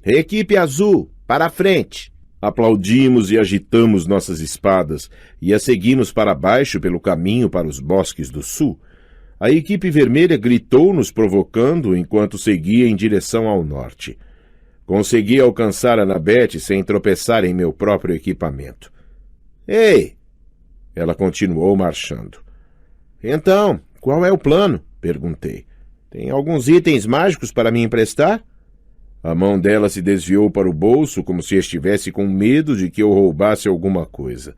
"Equipe azul, para a frente!" Aplaudimos e agitamos nossas espadas e a seguimos para baixo pelo caminho para os bosques do sul. A equipe vermelha gritou nos provocando enquanto seguia em direção ao norte. Consegui alcançar Annabeth sem tropeçar em meu próprio equipamento. "Ei!" Ela continuou marchando. "Então, qual é o plano?" perguntei. "Tem alguns itens mágicos para me emprestar?" A mão dela se desviou para o bolso como se estivesse com medo de que eu roubasse alguma coisa.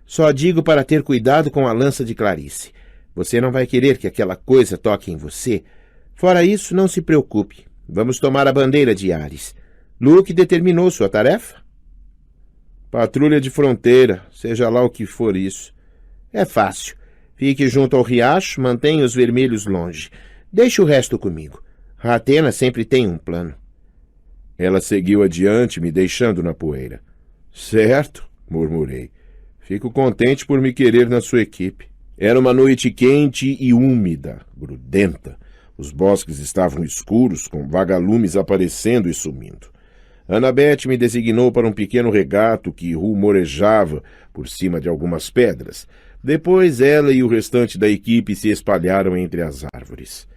"Só digo para ter cuidado com a lança de Clarice. Você não vai querer que aquela coisa toque em você. Fora isso, não se preocupe. Vamos tomar a bandeira de Ares. Luke determinou sua tarefa?" "Patrulha de fronteira, seja lá o que for isso." "É fácil. Fique junto ao riacho, mantenha os vermelhos longe. Deixe o resto comigo. A Atena sempre tem um plano." Ela seguiu adiante, me deixando na poeira. "Certo", murmurei. "Fico contente por me querer na sua equipe." Era uma noite quente e úmida, grudenta. Os bosques estavam escuros, com vagalumes aparecendo e sumindo. Annabeth me designou para um pequeno regato que rumorejava por cima de algumas pedras. Depois ela e o restante da equipe se espalharam entre as árvores.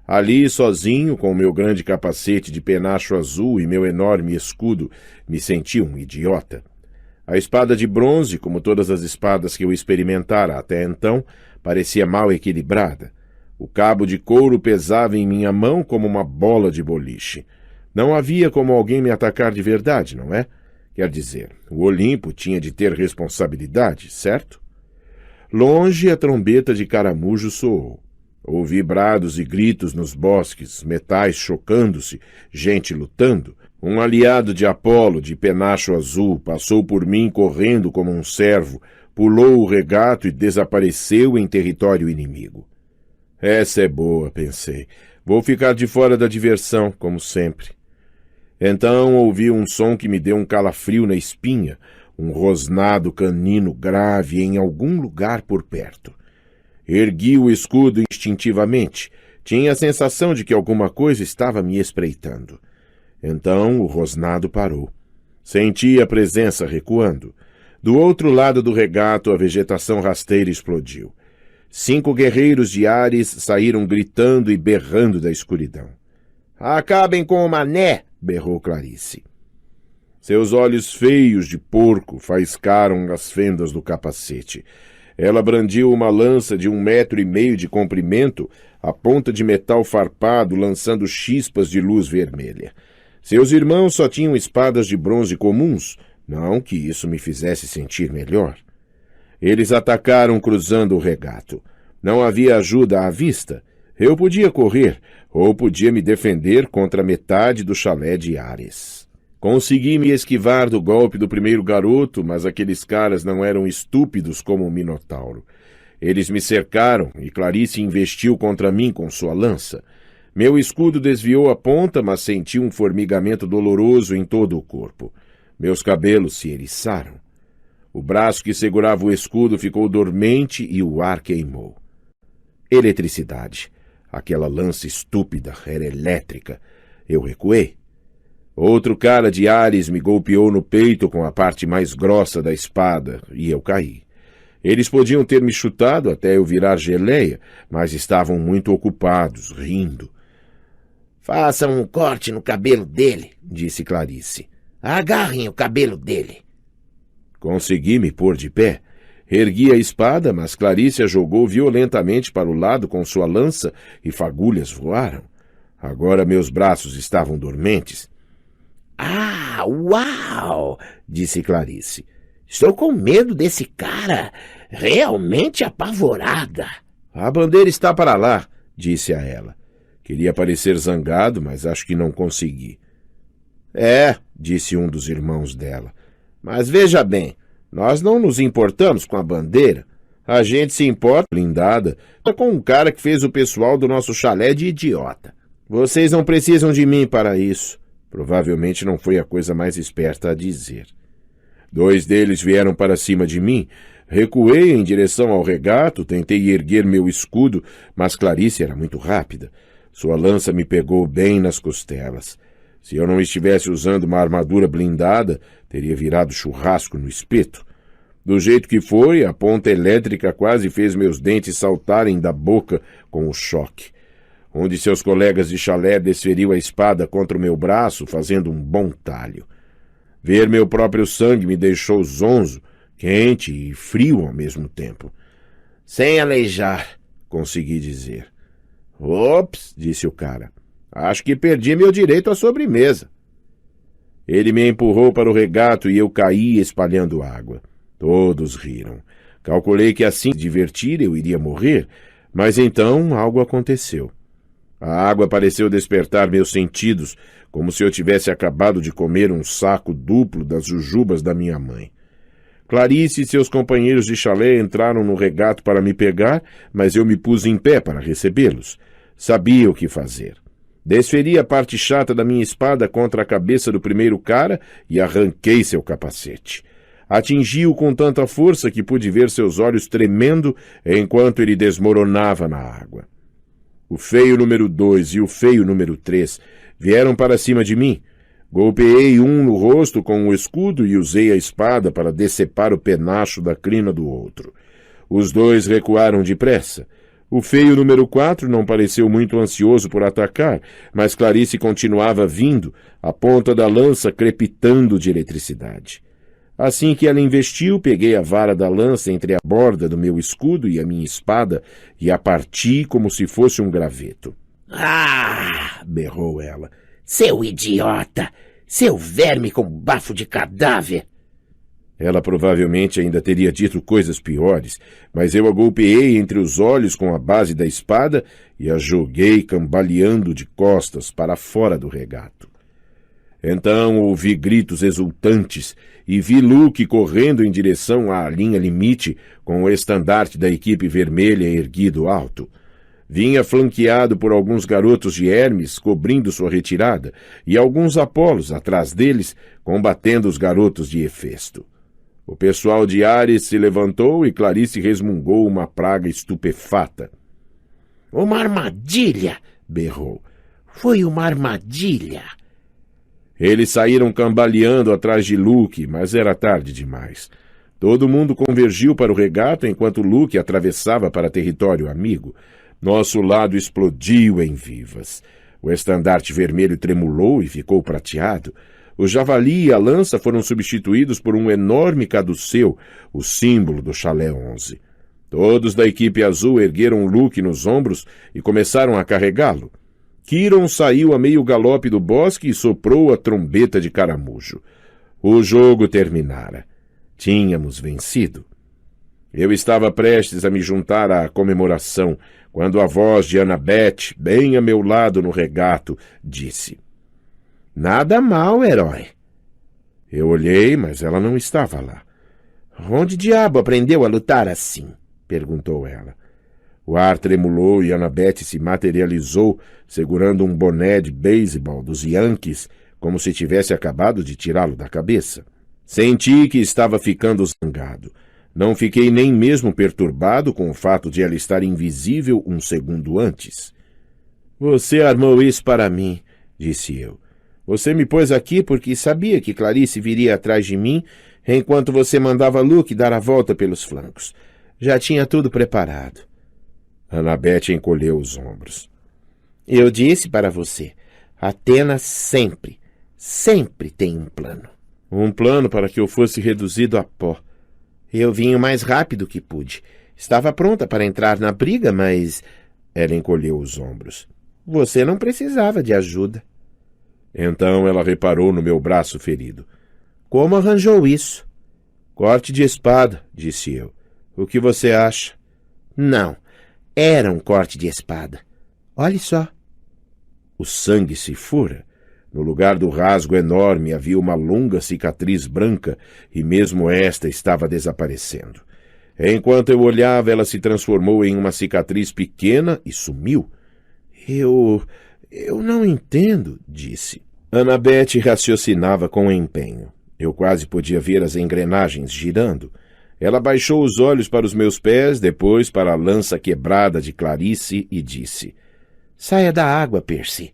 Ali, sozinho, com o meu grande capacete de penacho azul e meu enorme escudo, me senti um idiota. A espada de bronze, como todas as espadas que eu experimentara até então, parecia mal equilibrada. O cabo de couro pesava em minha mão como uma bola de boliche. Não havia como alguém me atacar de verdade, não é? Quer dizer, o Olimpo tinha de ter responsabilidade, certo? Longe, a trombeta de caramujo soou. Ouvi brados e gritos nos bosques, metais chocando-se, gente lutando. Um aliado de Apolo, de penacho azul, passou por mim correndo como um cervo, pulou o regato e desapareceu em território inimigo. Essa é boa, pensei. Vou ficar de fora da diversão, como sempre. Então ouvi um som que me deu um calafrio na espinha, um rosnado canino grave em algum lugar por perto. Ergui o escudo instintivamente. Tinha a sensação de que alguma coisa estava me espreitando. Então o rosnado parou. Senti a presença recuando. Do outro lado do regato, a vegetação rasteira explodiu. 5 guerreiros de Ares saíram gritando e berrando da escuridão. "Acabem com o mané!" berrou Clarice. Seus olhos feios de porco faiscaram as fendas do capacete. Ela brandiu uma lança de 1,5 metros de comprimento, a ponta de metal farpado lançando chispas de luz vermelha. Seus irmãos só tinham espadas de bronze comuns, não que isso me fizesse sentir melhor. Eles atacaram cruzando o regato. Não havia ajuda à vista. Eu podia correr, ou podia me defender contra metade do chalé de Ares. Consegui me esquivar do golpe do primeiro garoto, mas aqueles caras não eram estúpidos como o Minotauro. Eles me cercaram e Clarice investiu contra mim com sua lança. Meu escudo desviou a ponta, mas senti um formigamento doloroso em todo o corpo. Meus cabelos se eriçaram. O braço que segurava o escudo ficou dormente e o ar queimou. Eletricidade. Aquela lança estúpida era elétrica. Eu recuei. Outro cara de Ares me golpeou no peito com a parte mais grossa da espada e eu caí. Eles podiam ter me chutado até eu virar geleia, mas estavam muito ocupados, rindo. "Façam um corte no cabelo dele", disse Clarice. "Agarrem o cabelo dele." Consegui me pôr de pé. Ergui a espada, mas Clarice a jogou violentamente para o lado com sua lança e fagulhas voaram. Agora meus braços estavam dormentes. "Ah, uau!" disse Clarice. "Estou com medo desse cara. Realmente apavorada." "A bandeira está para lá", disse a ela. Queria parecer zangado, mas acho que não consegui. "É", disse um dos irmãos dela. "Mas veja bem, Nós não nos importamos com a bandeira. A gente se importa, blindada, com um cara que fez o pessoal do nosso chalé de idiota. Vocês não precisam de mim para isso. Provavelmente não foi a coisa mais esperta a dizer. 2 deles vieram para cima de mim. Recuei em direção ao regato, tentei erguer meu escudo, mas Clarice era muito rápida. Sua lança me pegou bem nas costelas. Se eu não estivesse usando uma armadura blindada, teria virado churrasco no espeto. Do jeito que foi, a ponta elétrica quase fez meus dentes saltarem da boca com o choque. Um de seus colegas de chalé desferiu a espada contra o meu braço, fazendo um bom talho. Ver meu próprio sangue me deixou zonzo, quente e frio ao mesmo tempo. Sem aleijar, consegui dizer. Ops, disse o cara. Acho que perdi meu direito à sobremesa. Ele me empurrou para o regato e eu caí espalhando água. Todos riram. Calculei que assim se divertir eu iria morrer, mas então algo aconteceu. A água pareceu despertar meus sentidos, como se eu tivesse acabado de comer um saco duplo das jujubas da minha mãe. Clarice e seus companheiros de chalé entraram no regato para me pegar, mas eu me pus em pé para recebê-los. Sabia o que fazer. Desferi a parte chata da minha espada contra a cabeça do primeiro cara e arranquei seu capacete. Atingi-o com tanta força que pude ver seus olhos tremendo enquanto ele desmoronava na água. O feio número 2 e o feio número 3 vieram para cima de mim. Golpeei um no rosto com o escudo e usei a espada para decepar o penacho da crina do outro. Os 2 recuaram depressa. O feio número 4 não pareceu muito ansioso por atacar, mas Clarice continuava vindo, a ponta da lança crepitando de eletricidade. Assim que ela investiu, peguei a vara da lança entre a borda do meu escudo e a minha espada e a parti como se fosse um graveto. Ah! Berrou ela. Seu idiota! Seu verme com bafo de cadáver! Ela provavelmente ainda teria dito coisas piores, mas eu a golpeei entre os olhos com a base da espada e a joguei cambaleando de costas para fora do regato. Então ouvi gritos exultantes e vi Luke correndo em direção à linha limite com o estandarte da equipe vermelha erguido alto. Vinha flanqueado por alguns garotos de Hermes cobrindo sua retirada e alguns Apolos atrás deles combatendo os garotos de Hefesto. O pessoal de Ares se levantou e Clarice resmungou uma praga estupefata. — Uma armadilha! Berrou. — Foi uma armadilha! Eles saíram cambaleando atrás de Luke, mas era tarde demais. Todo mundo convergiu para o regato enquanto Luke atravessava para território amigo. Nosso lado explodiu em vivas. O estandarte vermelho tremulou e ficou prateado. O javali e a lança foram substituídos por um enorme caduceu, o símbolo do Chalé 11. Todos da equipe azul ergueram Luke nos ombros e começaram a carregá-lo. Kiron saiu a meio galope do bosque e soprou a trombeta de caramujo. O jogo terminara. Tínhamos vencido. Eu estava prestes a me juntar à comemoração, quando a voz de Annabeth, bem a meu lado no regato, disse: — Nada mal, herói. Eu olhei, mas ela não estava lá. — Onde diabo aprendeu a lutar assim? — perguntou ela. O ar tremulou e Annabeth se materializou, segurando um boné de beisebol dos Yankees, como se tivesse acabado de tirá-lo da cabeça. Senti que estava ficando zangado. Não fiquei nem mesmo perturbado com o fato de ela estar invisível um segundo antes. — Você armou isso para mim, disse eu. Você me pôs aqui porque sabia que Clarice viria atrás de mim enquanto você mandava Luke dar a volta pelos flancos. Já tinha tudo preparado. Annabeth encolheu os ombros. — Eu disse para você, Atenas sempre tem um plano. Um plano para que eu fosse reduzido a pó. Eu vim o mais rápido que pude. Estava pronta para entrar na briga, mas... Ela encolheu os ombros. Você não precisava de ajuda. Então ela reparou no meu braço ferido. Como arranjou isso? Corte de espada, disse eu. O que você acha? Não, era um corte de espada. Olhe só. O sangue se fura. No lugar do rasgo enorme havia uma longa cicatriz branca e mesmo esta estava desaparecendo. Enquanto eu olhava, ela se transformou em uma cicatriz pequena e sumiu. Eu não entendo, disse. Annabeth raciocinava com empenho. Eu quase podia ver as engrenagens girando. Ela baixou os olhos para os meus pés, depois para a lança quebrada de Clarice e disse: Saia da água, Percy.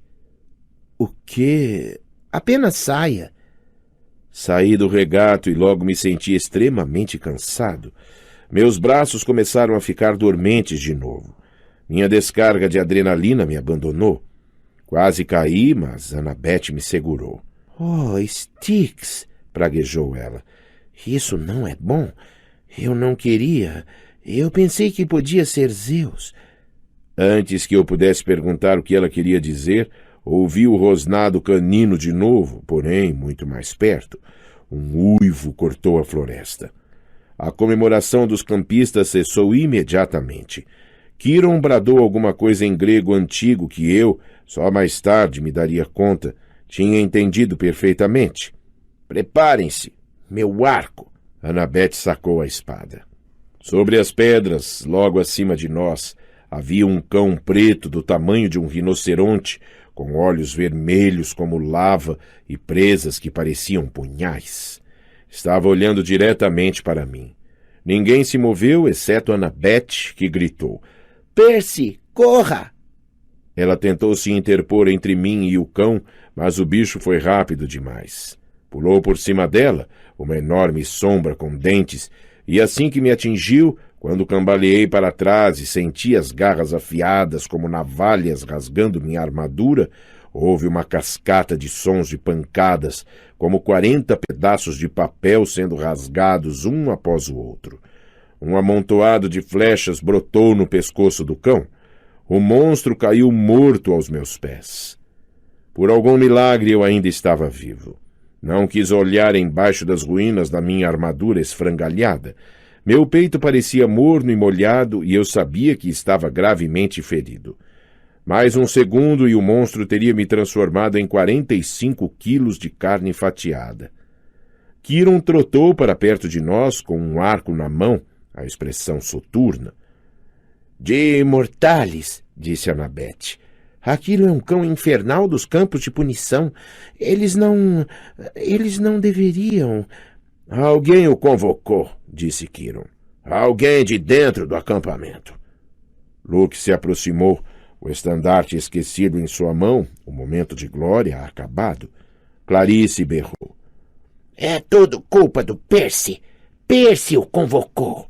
O quê? Apenas saia. Saí do regato e logo me senti extremamente cansado. Meus braços começaram a ficar dormentes de novo. Minha descarga de adrenalina me abandonou. Quase caí, mas Annabeth me segurou. Oh, Styx, praguejou ela. Isso não é bom. Eu não queria. Eu pensei que podia ser Zeus. Antes que eu pudesse perguntar o que ela queria dizer, ouvi o rosnado canino de novo, porém muito mais perto. Um uivo cortou a floresta. A comemoração dos campistas cessou imediatamente. Quiron bradou alguma coisa em grego antigo que eu, só mais tarde me daria conta, tinha entendido perfeitamente. Preparem-se, meu arco! Annabeth sacou a espada. Sobre as pedras, logo acima de nós, havia um cão preto do tamanho de um rinoceronte, com olhos vermelhos como lava e presas que pareciam punhais. Estava olhando diretamente para mim. Ninguém se moveu, exceto Annabeth, que gritou: Percy, corra! Ela tentou se interpor entre mim e o cão, mas o bicho foi rápido demais. Pulou por cima dela, uma enorme sombra com dentes, e assim que me atingiu, quando cambaleei para trás e senti as garras afiadas como navalhas rasgando minha armadura, houve uma cascata de sons de pancadas, como 40 pedaços de papel sendo rasgados um após o outro. Um amontoado de flechas brotou no pescoço do cão. O monstro caiu morto aos meus pés. Por algum milagre eu ainda estava vivo. Não quis olhar embaixo das ruínas da minha armadura esfrangalhada. Meu peito parecia morno e molhado e eu sabia que estava gravemente ferido. Mais um segundo e o monstro teria me transformado em 45 quilos de carne fatiada. Quiron trotou para perto de nós com um arco na mão, a expressão soturna. De mortales, disse Annabeth. Aquilo é um cão infernal dos campos de punição. Eles não deveriam... Alguém o convocou, disse Quiron. Alguém de dentro do acampamento. Luke se aproximou, o estandarte esquecido em sua mão, o momento de glória acabado. Clarice berrou. É tudo culpa do Percy. Percy o convocou.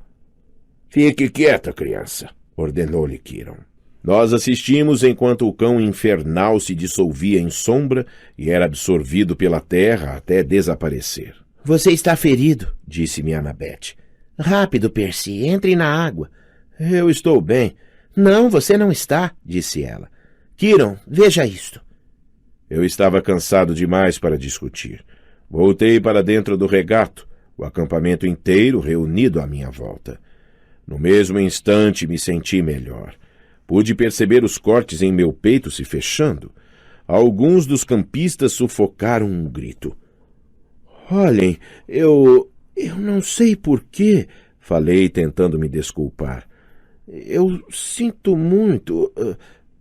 Fique quieta, criança, ordenou-lhe Quiron. Nós assistimos enquanto o cão infernal se dissolvia em sombra e era absorvido pela terra até desaparecer. Você está ferido, disse-me Annabeth. Rápido, Percy, entre na água. Eu estou bem. Não, você não está, disse ela. Quiron, veja isto. Eu estava cansado demais para discutir. Voltei para dentro do regato, o acampamento inteiro reunido à minha volta. No mesmo instante me senti melhor. Pude perceber os cortes em meu peito se fechando. Alguns dos campistas sufocaram um grito. Olhem, eu não sei porquê, falei tentando me desculpar. Eu sinto muito...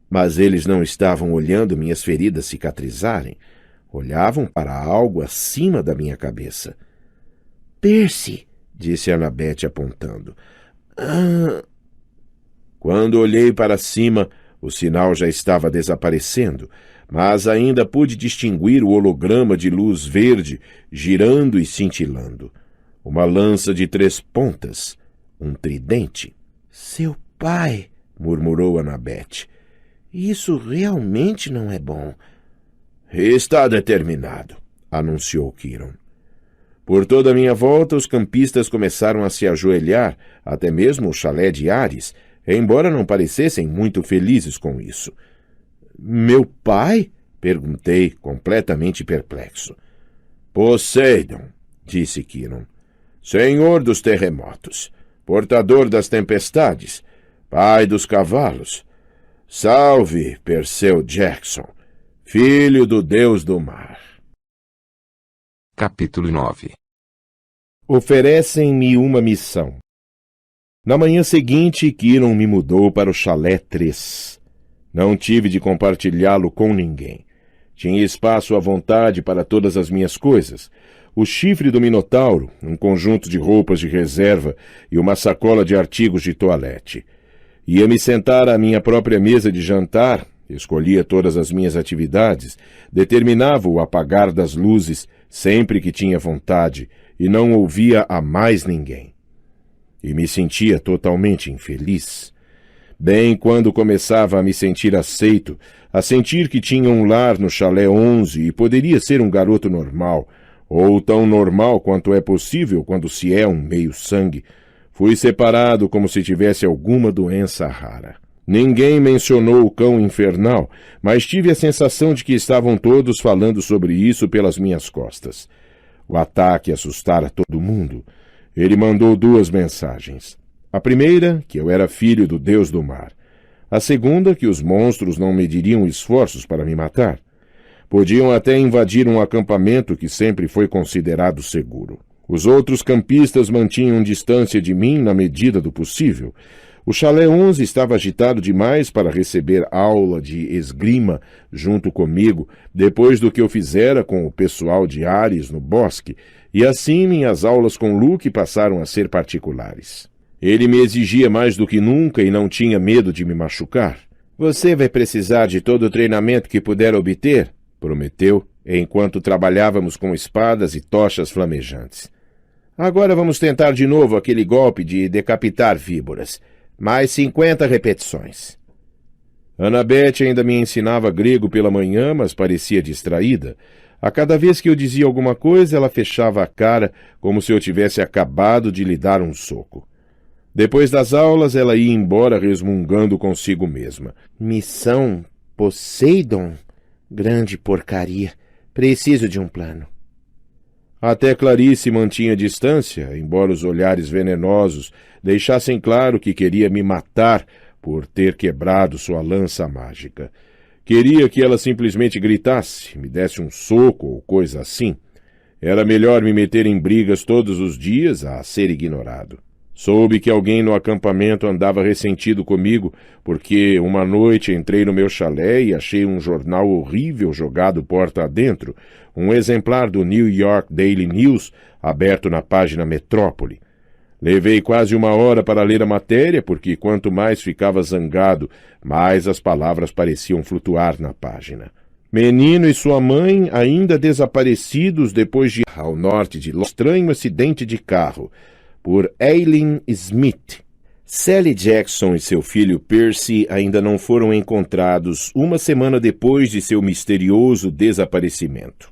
Mas eles não estavam olhando minhas feridas cicatrizarem. Olhavam para algo acima da minha cabeça. Percy, disse Annabeth apontando. Quando olhei para cima, o sinal já estava desaparecendo, mas ainda pude distinguir o holograma de luz verde girando e cintilando. Uma lança de 3 pontas, um tridente. Seu pai, murmurou Annabeth. Isso realmente não é bom. Está determinado, anunciou Quiron. Por toda a minha volta, os campistas começaram a se ajoelhar, até mesmo o chalé de Ares, embora não parecessem muito felizes com isso. Meu pai? Perguntei, completamente perplexo. Poseidon, disse Quiron. Senhor dos terremotos, portador das tempestades, pai dos cavalos. Salve, Perseu Jackson, filho do Deus do mar. Capítulo 9. Oferecem-me uma missão. Na manhã seguinte, Kiron me mudou para o chalé 3. Não tive de compartilhá-lo com ninguém. Tinha espaço à vontade para todas as minhas coisas. O chifre do Minotauro, um conjunto de roupas de reserva e uma sacola de artigos de toalete. Ia me sentar à minha própria mesa de jantar, escolhia todas as minhas atividades, determinava o apagar das luzes sempre que tinha vontade e não ouvia a mais ninguém. E me sentia totalmente infeliz. Bem quando começava a me sentir aceito, a sentir que tinha um lar no chalé 11 e poderia ser um garoto normal, ou tão normal quanto é possível quando se é um meio-sangue, fui separado como se tivesse alguma doença rara. Ninguém mencionou o cão infernal, mas tive a sensação de que estavam todos falando sobre isso pelas minhas costas. O ataque assustara todo mundo. Ele mandou 2 mensagens. A primeira, que eu era filho do Deus do mar. A segunda, que os monstros não mediriam esforços para me matar. Podiam até invadir um acampamento que sempre foi considerado seguro. Os outros campistas mantinham distância de mim na medida do possível. O chalé 11 estava agitado demais para receber aula de esgrima junto comigo, depois do que eu fizera com o pessoal de Ares no bosque, e assim minhas aulas com Luke passaram a ser particulares. Ele me exigia mais do que nunca e não tinha medo de me machucar. Você vai precisar de todo o treinamento que puder obter, prometeu, enquanto trabalhávamos com espadas e tochas flamejantes. Agora vamos tentar de novo aquele golpe de decapitar víboras. Mais 50 repetições. Annabeth ainda me ensinava grego pela manhã, mas parecia distraída. A cada vez que eu dizia alguma coisa, ela fechava a cara como se eu tivesse acabado de lhe dar um soco. Depois das aulas, ela ia embora resmungando consigo mesma. Missão Poseidon? Grande porcaria. Preciso de um plano. Até Clarice mantinha distância, embora os olhares venenosos deixassem claro que queria me matar por ter quebrado sua lança mágica. Queria que ela simplesmente gritasse, me desse um soco ou coisa assim. Era melhor me meter em brigas todos os dias a ser ignorado. Soube que alguém no acampamento andava ressentido comigo, porque uma noite entrei no meu chalé e achei um jornal horrível jogado porta adentro, um exemplar do New York Daily News aberto na página Metrópole. Levei quase 1 hora para ler a matéria, porque quanto mais ficava zangado, mais as palavras pareciam flutuar na página. Menino e sua mãe ainda desaparecidos depois de ao norte de Los estranho acidente de carro, por Eileen Smith. Sally Jackson e seu filho Percy ainda não foram encontrados 1 semana depois de seu misterioso desaparecimento.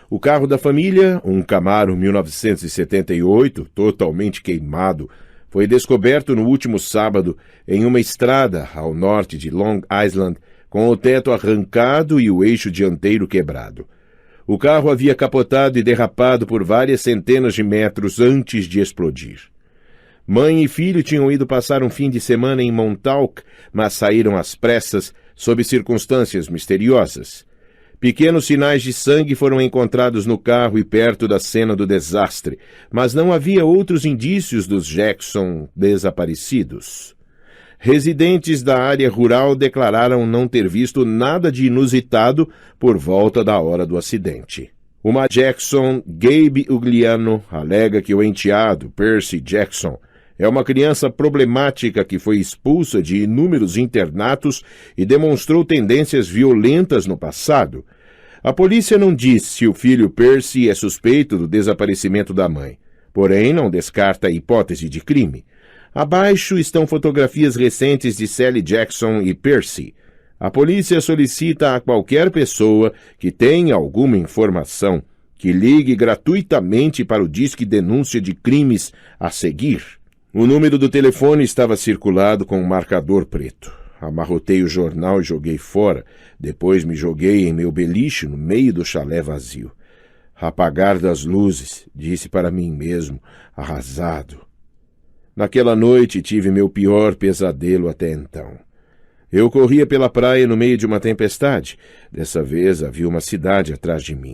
O carro da família, um Camaro 1978, totalmente queimado, foi descoberto no último sábado em uma estrada ao norte de Long Island, com o teto arrancado e o eixo dianteiro quebrado. O carro havia capotado e derrapado por várias centenas de metros antes de explodir. Mãe e filho tinham ido passar um fim de semana em Montauk, mas saíram às pressas sob circunstâncias misteriosas. Pequenos sinais de sangue foram encontrados no carro e perto da cena do desastre, mas não havia outros indícios dos Jackson desaparecidos. Residentes da área rural declararam não ter visto nada de inusitado por volta da hora do acidente. Uma Jackson, Gabe Ugliano, alega que o enteado, Percy Jackson, é uma criança problemática que foi expulsa de inúmeros internatos e demonstrou tendências violentas no passado. A polícia não diz se o filho Percy é suspeito do desaparecimento da mãe, porém não descarta a hipótese de crime. Abaixo estão fotografias recentes de Sally Jackson e Percy. A polícia solicita a qualquer pessoa que tenha alguma informação que ligue gratuitamente para o Disque Denúncia de Crimes a seguir. O número do telefone estava circulado com um marcador preto. Amarrotei o jornal e joguei fora. Depois me joguei em meu beliche no meio do chalé vazio. Apagar das luzes, disse para mim mesmo, arrasado. Naquela noite tive meu pior pesadelo até então. Eu corria pela praia no meio de uma tempestade. Dessa vez havia uma cidade atrás de mim.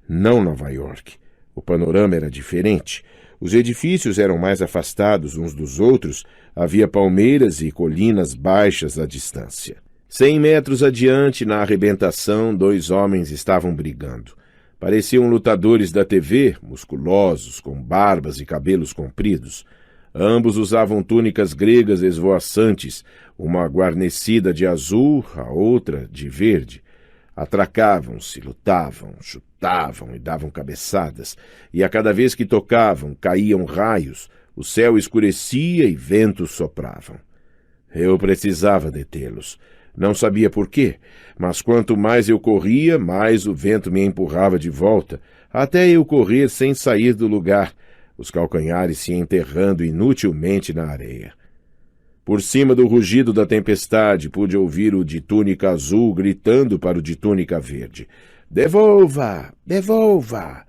Não Nova York. O panorama era diferente. Os edifícios eram mais afastados uns dos outros. Havia palmeiras e colinas baixas à distância. 100 metros adiante, na arrebentação, 2 homens estavam brigando. Pareciam lutadores da TV, musculosos, com barbas e cabelos compridos. Ambos usavam túnicas gregas esvoaçantes, uma guarnecida de azul, a outra de verde. Atracavam-se, lutavam, chutavam e davam cabeçadas, e a cada vez que tocavam, caíam raios, o céu escurecia e ventos sopravam. Eu precisava detê-los. Não sabia por quê, mas quanto mais eu corria, mais o vento me empurrava de volta, até eu correr sem sair do lugar, os calcanhares se enterrando inutilmente na areia. Por cima do rugido da tempestade, pude ouvir o de túnica azul gritando para o de túnica verde. "Devolva! Devolva!"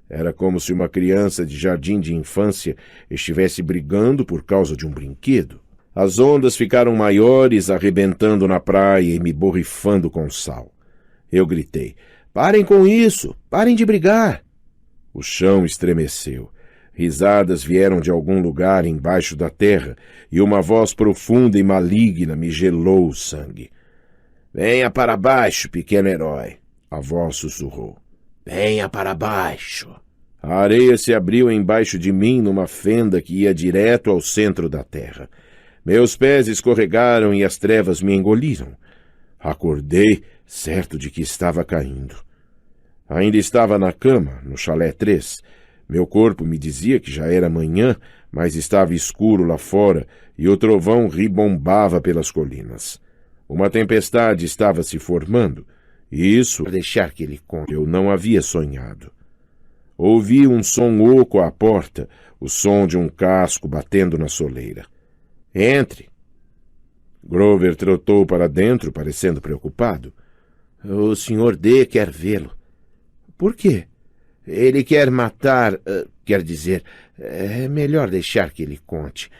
Era como se uma criança de jardim de infância estivesse brigando por causa de um brinquedo. As ondas ficaram maiores, arrebentando na praia e me borrifando com sal. Eu gritei, "Parem com isso! Parem de brigar!" O chão estremeceu. Risadas vieram de algum lugar embaixo da terra, e uma voz profunda e maligna me gelou o sangue. "Venha para baixo, pequeno herói!" A voz sussurrou. "Venha para baixo!" A areia se abriu embaixo de mim numa fenda que ia direto ao centro da terra. Meus pés escorregaram e as trevas me engoliram. Acordei, certo de que estava caindo. Ainda estava na cama, no chalé 3. Meu corpo me dizia que já era manhã, mas estava escuro lá fora e o trovão ribombava pelas colinas. Uma tempestade estava se formando, e isso, para deixar que ele conte, eu não havia sonhado. Ouvi um som oco à porta, o som de um casco batendo na soleira. "Entre!" Grover trotou para dentro, parecendo preocupado. "O Sr. D. quer vê-lo." "Por quê?" "Ele quer matar... quer dizer, é melhor deixar que ele conte."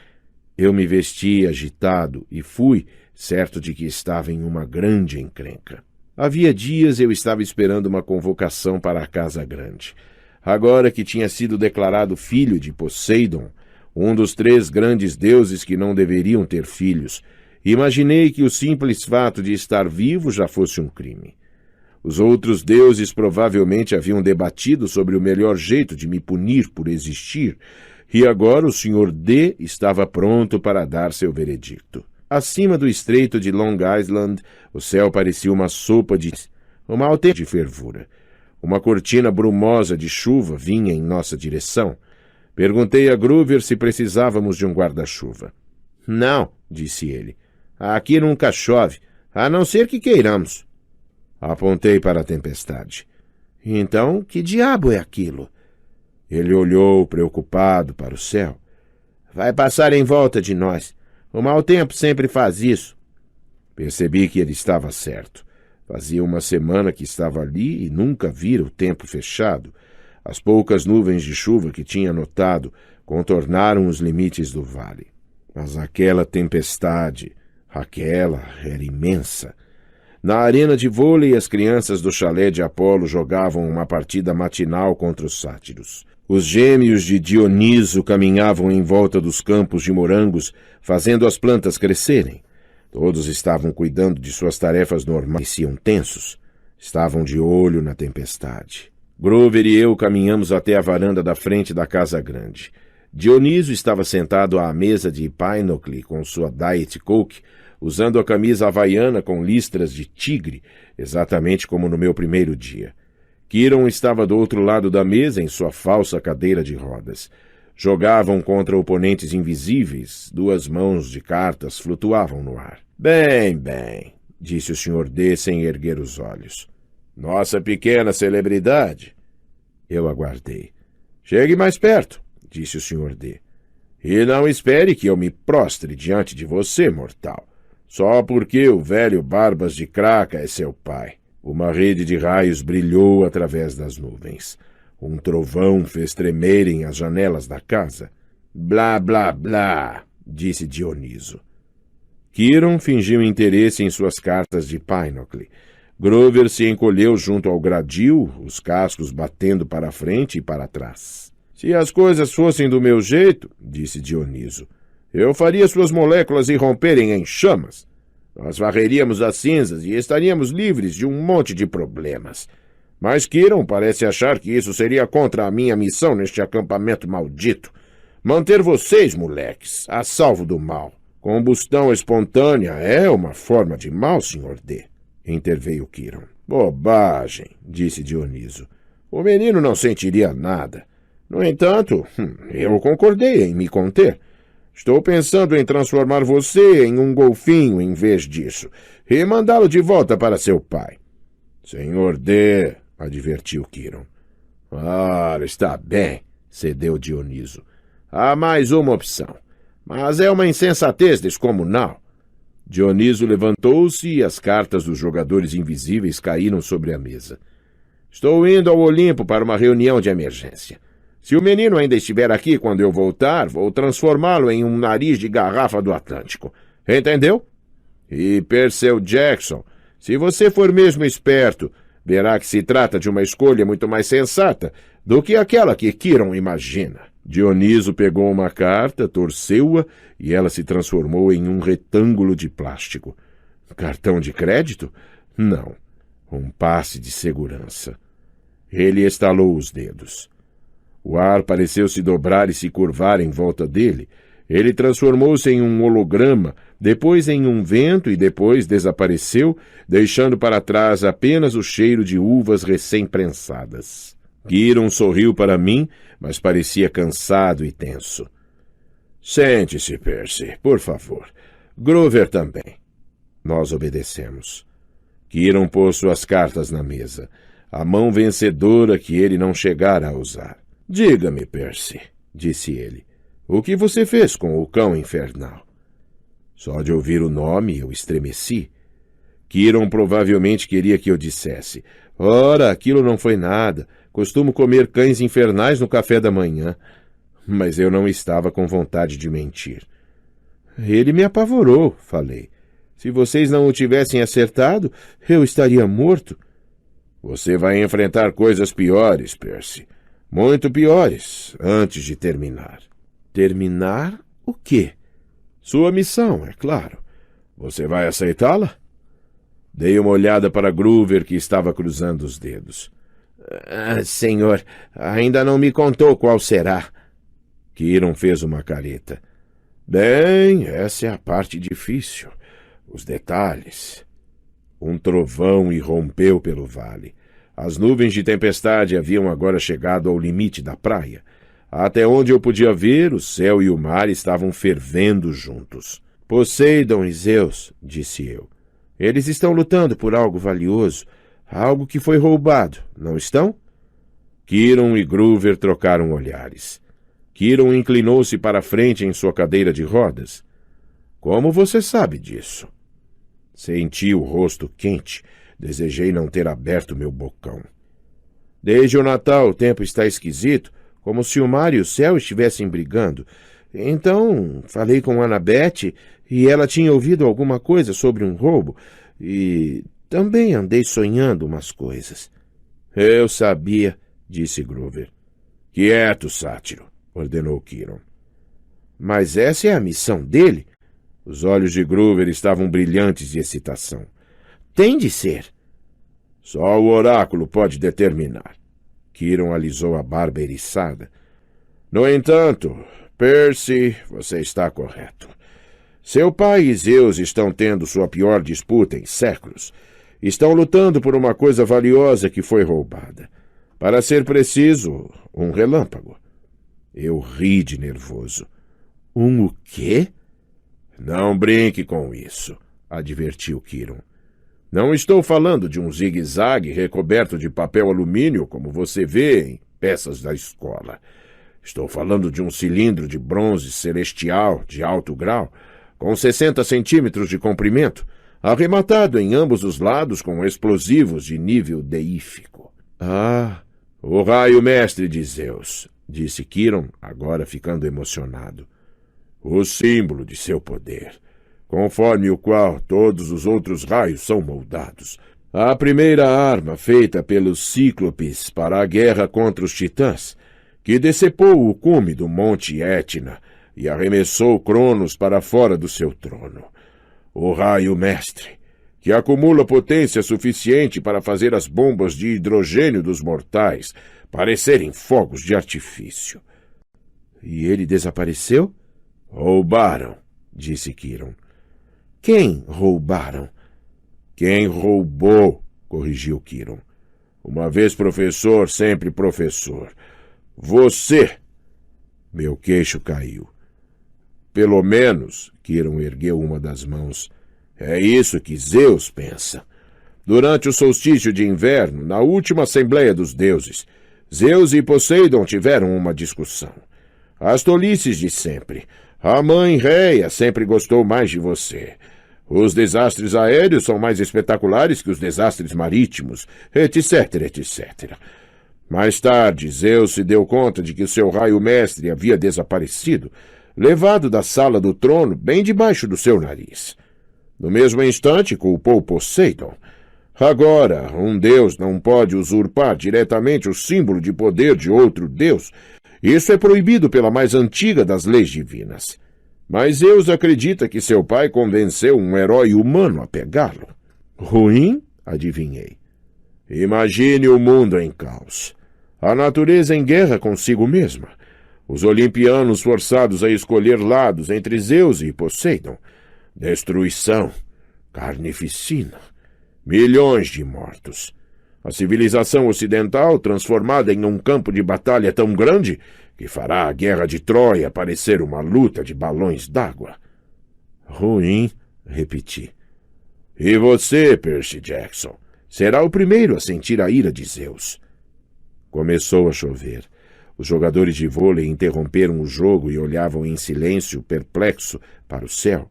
Eu me vesti agitado e fui, certo de que estava em uma grande encrenca. Havia dias eu estava esperando uma convocação para a Casa Grande. Agora que tinha sido declarado filho de Poseidon, um dos 3 grandes deuses que não deveriam ter filhos, imaginei que o simples fato de estar vivo já fosse um crime. Os outros deuses provavelmente haviam debatido sobre o melhor jeito de me punir por existir, e agora o Sr. D estava pronto para dar seu veredicto. Acima do estreito de Long Island, o céu parecia uma sopa de... uma autêntica fervura. Uma cortina brumosa de chuva vinha em nossa direção. Perguntei a Grover se precisávamos de um guarda-chuva. "Não", disse ele. "Aqui nunca chove, a não ser que queiramos." Apontei para a tempestade. "Então, que diabo é aquilo?" Ele olhou, preocupado, para o céu. "Vai passar em volta de nós. O mau tempo sempre faz isso." Percebi que ele estava certo. Fazia uma semana que estava ali e nunca vira o tempo fechado. As poucas nuvens de chuva que tinha notado contornaram os limites do vale. Mas aquela tempestade, aquela era imensa. Na arena de vôlei, as crianças do chalé de Apolo jogavam uma partida matinal contra os sátiros. Os gêmeos de Dioniso caminhavam em volta dos campos de morangos, fazendo as plantas crescerem. Todos estavam cuidando de suas tarefas normais, pareciam tensos. Estavam de olho na tempestade. Grover e eu caminhamos até a varanda da frente da Casa Grande. Dioniso estava sentado à mesa de Pinochle com sua Diet Coke, usando a camisa havaiana com listras de tigre, exatamente como no meu primeiro dia. Kiron estava do outro lado da mesa em sua falsa cadeira de rodas. Jogavam contra oponentes invisíveis, 2 mãos de cartas flutuavam no ar. Bem, disse o Sr. D sem erguer os olhos. "Nossa pequena celebridade." Eu aguardei. "Chegue mais perto", disse o Sr. D. "E não espere que eu me prostre diante de você, mortal. Só porque o velho Barbas de Craca é seu pai." Uma rede de raios brilhou através das nuvens. Um trovão fez tremerem as janelas da casa. "Blá, blá, blá", disse Dioniso. Kiron fingiu interesse em suas cartas de Pinochle. Grover se encolheu junto ao gradil, os cascos batendo para a frente e para trás. Se as coisas fossem do meu jeito, disse Dioniso, eu faria suas moléculas irromperem em chamas. Nós varreríamos as cinzas e estaríamos livres de um monte de problemas. Mas Kiron parece achar que isso seria contra a minha missão neste acampamento maldito. Manter vocês, moleques, a salvo do mal. Combustão espontânea é uma forma de mal, Sr. D. Interveio Kiron. Bobagem, disse Dioniso. O menino não sentiria nada. No entanto, eu concordei em me conter. Estou pensando em transformar você em um golfinho em vez disso e mandá-lo de volta para seu pai. Sr. D, advertiu Kiron. Ora, está bem, cedeu Dioniso. Há mais uma opção, mas é uma insensatez descomunal. Dioniso levantou-se e as cartas dos jogadores invisíveis caíram sobre a mesa. Estou indo ao Olimpo para uma reunião de emergência. Se o menino ainda estiver aqui quando eu voltar, vou transformá-lo em um nariz de garrafa do Atlântico. Entendeu? E Perseu Jackson, se você for mesmo esperto, verá que se trata de uma escolha muito mais sensata do que aquela que Kiron imagina. Dioniso pegou uma carta, torceu-a e ela se transformou em um retângulo de plástico. Cartão de crédito? Não. Um passe de segurança. Ele estalou os dedos. O ar pareceu se dobrar e se curvar em volta dele. Ele transformou-se em um holograma, depois em um vento e depois desapareceu, deixando para trás apenas o cheiro de uvas recém-prensadas. Kiron sorriu para mim, mas parecia cansado e tenso. Sente-se, Percy, por favor. Grover também. Nós obedecemos. Kiron pôs suas cartas na mesa, a mão vencedora que ele não chegara a usar. Diga-me, Percy, disse ele, o que você fez com o cão infernal? Só de ouvir o nome eu estremeci. Kiron provavelmente queria que eu dissesse, ora, aquilo não foi nada. Costumo comer cães infernais no café da manhã, mas eu não estava com vontade de mentir. Ele me apavorou, falei. Se vocês não o tivessem acertado, eu estaria morto. Você vai enfrentar coisas piores, Percy. Muito piores, antes de terminar. Terminar o quê? Sua missão, é claro. Você vai aceitá-la? Dei uma olhada para Grover, que estava cruzando os dedos. Senhor, ainda não me contou qual será. Kiron fez uma careta. Bem, essa é a parte difícil. Os detalhes. Um trovão irrompeu pelo vale. As nuvens de tempestade haviam agora chegado ao limite da praia. Até onde eu podia ver, o céu e o mar estavam fervendo juntos. Poseidon e Zeus, disse eu. Eles estão lutando por algo valioso. Algo que foi roubado, não estão? Kiron e Grover trocaram olhares. Kiron inclinou-se para a frente em sua cadeira de rodas. Como você sabe disso? Senti o rosto quente. Desejei não ter aberto meu bocão. Desde o Natal o tempo está esquisito, como se o mar e o céu estivessem brigando. Então, falei com Annabeth e ela tinha ouvido alguma coisa sobre um roubo e... Também andei sonhando umas coisas. Eu sabia, disse Grover. Quieto, sátiro, ordenou Kiron. Mas essa é a missão dele? Os olhos de Grover estavam brilhantes de excitação. Tem de ser. Só o oráculo pode determinar. Kiron alisou a barba eriçada. No entanto, Percy, você está correto. Seu pai e Zeus estão tendo sua pior disputa em séculos. Estão lutando por uma coisa valiosa que foi roubada. Para ser preciso, um relâmpago. Eu ri de nervoso. O quê? Não brinque com isso, advertiu Kiron. Não estou falando de um zigue-zague recoberto de papel alumínio como você vê em peças da escola. Estou falando de um cilindro de bronze celestial de alto grau, com 60 centímetros de comprimento, arrematado em ambos os lados com explosivos de nível deífico. Ah, o raio mestre de Zeus, disse Kiron, agora ficando emocionado. O símbolo de seu poder. conforme o qual todos os outros raios são moldados. A primeira arma feita pelos Cíclopes para a guerra contra os titãs, que decepou o cume do Monte Etna e arremessou Cronos para fora do seu trono. O raio mestre, que acumula potência suficiente para fazer as bombas de hidrogênio dos mortais parecerem fogos de artifício. E ele desapareceu? Roubaram, disse Quirón. Quem roubaram? Quem roubou, corrigiu Quirón. Uma vez professor, sempre professor. Você! Meu queixo caiu. Pelo menos, Quirón ergueu uma das mãos, é isso que Zeus pensa. Durante o solstício de inverno, na última Assembleia dos Deuses, Zeus e Poseidon tiveram uma discussão. As tolices de sempre. A mãe Réia sempre gostou mais de você. Os desastres aéreos são mais espetaculares que os desastres marítimos, etc, etc. Mais tarde, Zeus se deu conta de que o seu raio mestre havia desaparecido, levado da sala do trono bem debaixo do seu nariz. No mesmo instante, culpou Poseidon. Agora, um deus não pode usurpar diretamente o símbolo de poder de outro deus. Isso é proibido pela mais antiga das leis divinas. Mas Zeus acredita que seu pai convenceu um herói humano a pegá-lo. Ruim? Adivinhei. Imagine o mundo em caos. A natureza em guerra consigo mesma. Os olimpianos forçados a escolher lados entre Zeus e Poseidon. Destruição. Carnificina. Milhões de mortos. A civilização ocidental transformada em um campo de batalha tão grande que fará a guerra de Troia parecer uma luta de balões d'água. Ruim, repeti. E você, Percy Jackson, será o primeiro a sentir a ira de Zeus. Começou a chover. Os jogadores de vôlei interromperam o jogo e olhavam em silêncio, perplexo, para o céu.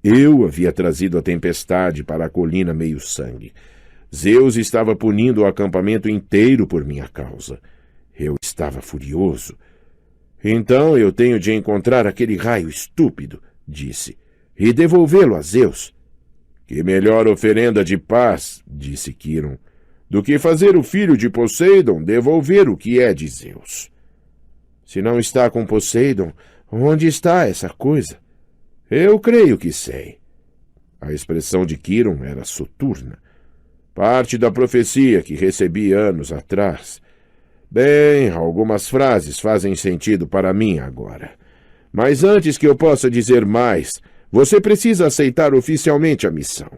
Eu havia trazido a tempestade para a colina meio-sangue. Zeus estava punindo o acampamento inteiro por minha causa. Eu estava furioso. Então eu tenho de encontrar aquele raio estúpido, disse, e devolvê-lo a Zeus. Que melhor oferenda de paz, disse Quirón, do que fazer o filho de Poseidon devolver o que é de Zeus. Se não está com Poseidon, onde está essa coisa? Eu creio que sei. A expressão de Quirón era soturna. Parte da profecia que recebi anos atrás. Bem, algumas frases fazem sentido para mim agora. Mas antes que eu possa dizer mais, você precisa aceitar oficialmente a missão.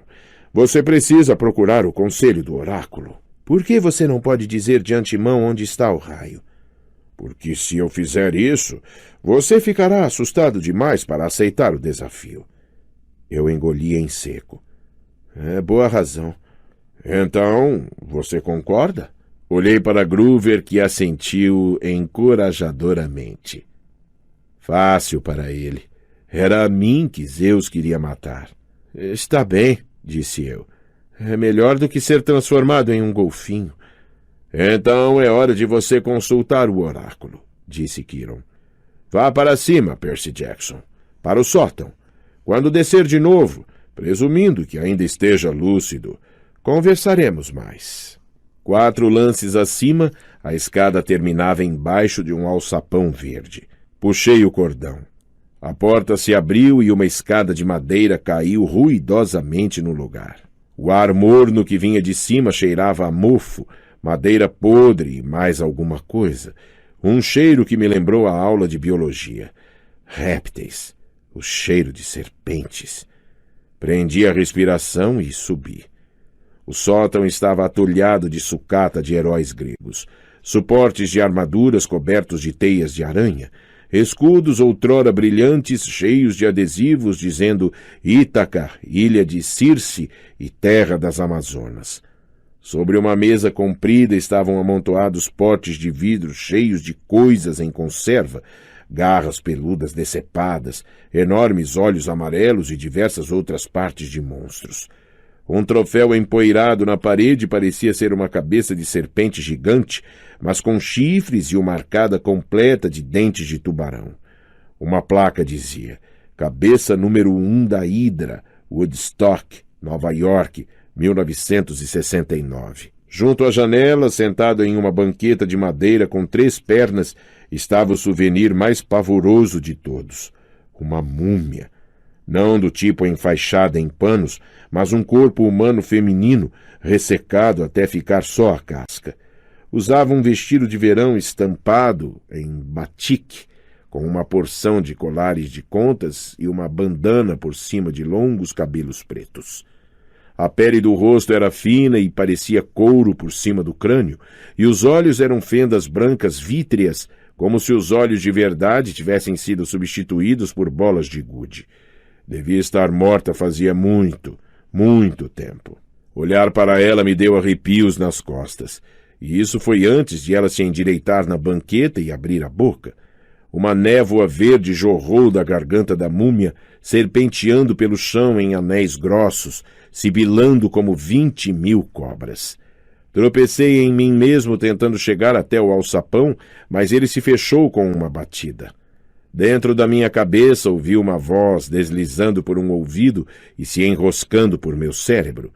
Você precisa procurar o conselho do oráculo. Por que você não pode dizer de antemão onde está o raio? Porque se eu fizer isso, você ficará assustado demais para aceitar o desafio. Eu engoli em seco. É boa razão. Então, você concorda? Olhei para Groover, que assentiu encorajadoramente. Fácil para ele. Era a mim que Zeus queria matar. Está bem, disse eu. É melhor do que ser transformado em um golfinho. Então é hora de você consultar o oráculo, disse Quirón. Vá para cima, Percy Jackson. Para o sótão. Quando descer de novo, presumindo que ainda esteja lúcido, conversaremos mais. 4 lances acima, a escada terminava embaixo de um alçapão verde. Puxei o cordão. A porta se abriu e uma escada de madeira caiu ruidosamente no lugar. O ar morno que vinha de cima cheirava a mofo, madeira podre e mais alguma coisa. Um cheiro que me lembrou a aula de biologia. Répteis. O cheiro de serpentes. Prendi a respiração e subi. O sótão estava atulhado de sucata de heróis gregos, suportes de armaduras cobertos de teias de aranha, escudos outrora brilhantes cheios de adesivos dizendo Ítaca, ilha de Circe e terra das Amazonas. Sobre uma mesa comprida estavam amontoados potes de vidro cheios de coisas em conserva, garras peludas decepadas, enormes olhos amarelos e diversas outras partes de monstros. Um troféu empoeirado na parede parecia ser uma cabeça de serpente gigante, mas com chifres e uma arcada completa de dentes de tubarão. Uma placa dizia, cabeça número 1 da Hydra, Woodstock, Nova York, 1969. Junto à janela, sentado em uma banqueta de madeira com 3 pernas, estava o souvenir mais pavoroso de todos. Uma múmia. Não do tipo enfaixada em panos, mas um corpo humano feminino, ressecado até ficar só a casca. Usava um vestido de verão estampado em batik, com uma porção de colares de contas e uma bandana por cima de longos cabelos pretos. A pele do rosto era fina e parecia couro por cima do crânio, e os olhos eram fendas brancas vítreas, como se os olhos de verdade tivessem sido substituídos por bolas de gude. Devia estar morta fazia muito, muito tempo. Olhar para ela me deu arrepios nas costas, e isso foi antes de ela se endireitar na banqueta e abrir a boca. Uma névoa verde jorrou da garganta da múmia, serpenteando pelo chão em anéis grossos, sibilando como 20.000 cobras. Tropecei em mim mesmo tentando chegar até o alçapão, mas ele se fechou com uma batida. Dentro da minha cabeça ouvi uma voz deslizando por um ouvido e se enroscando por meu cérebro.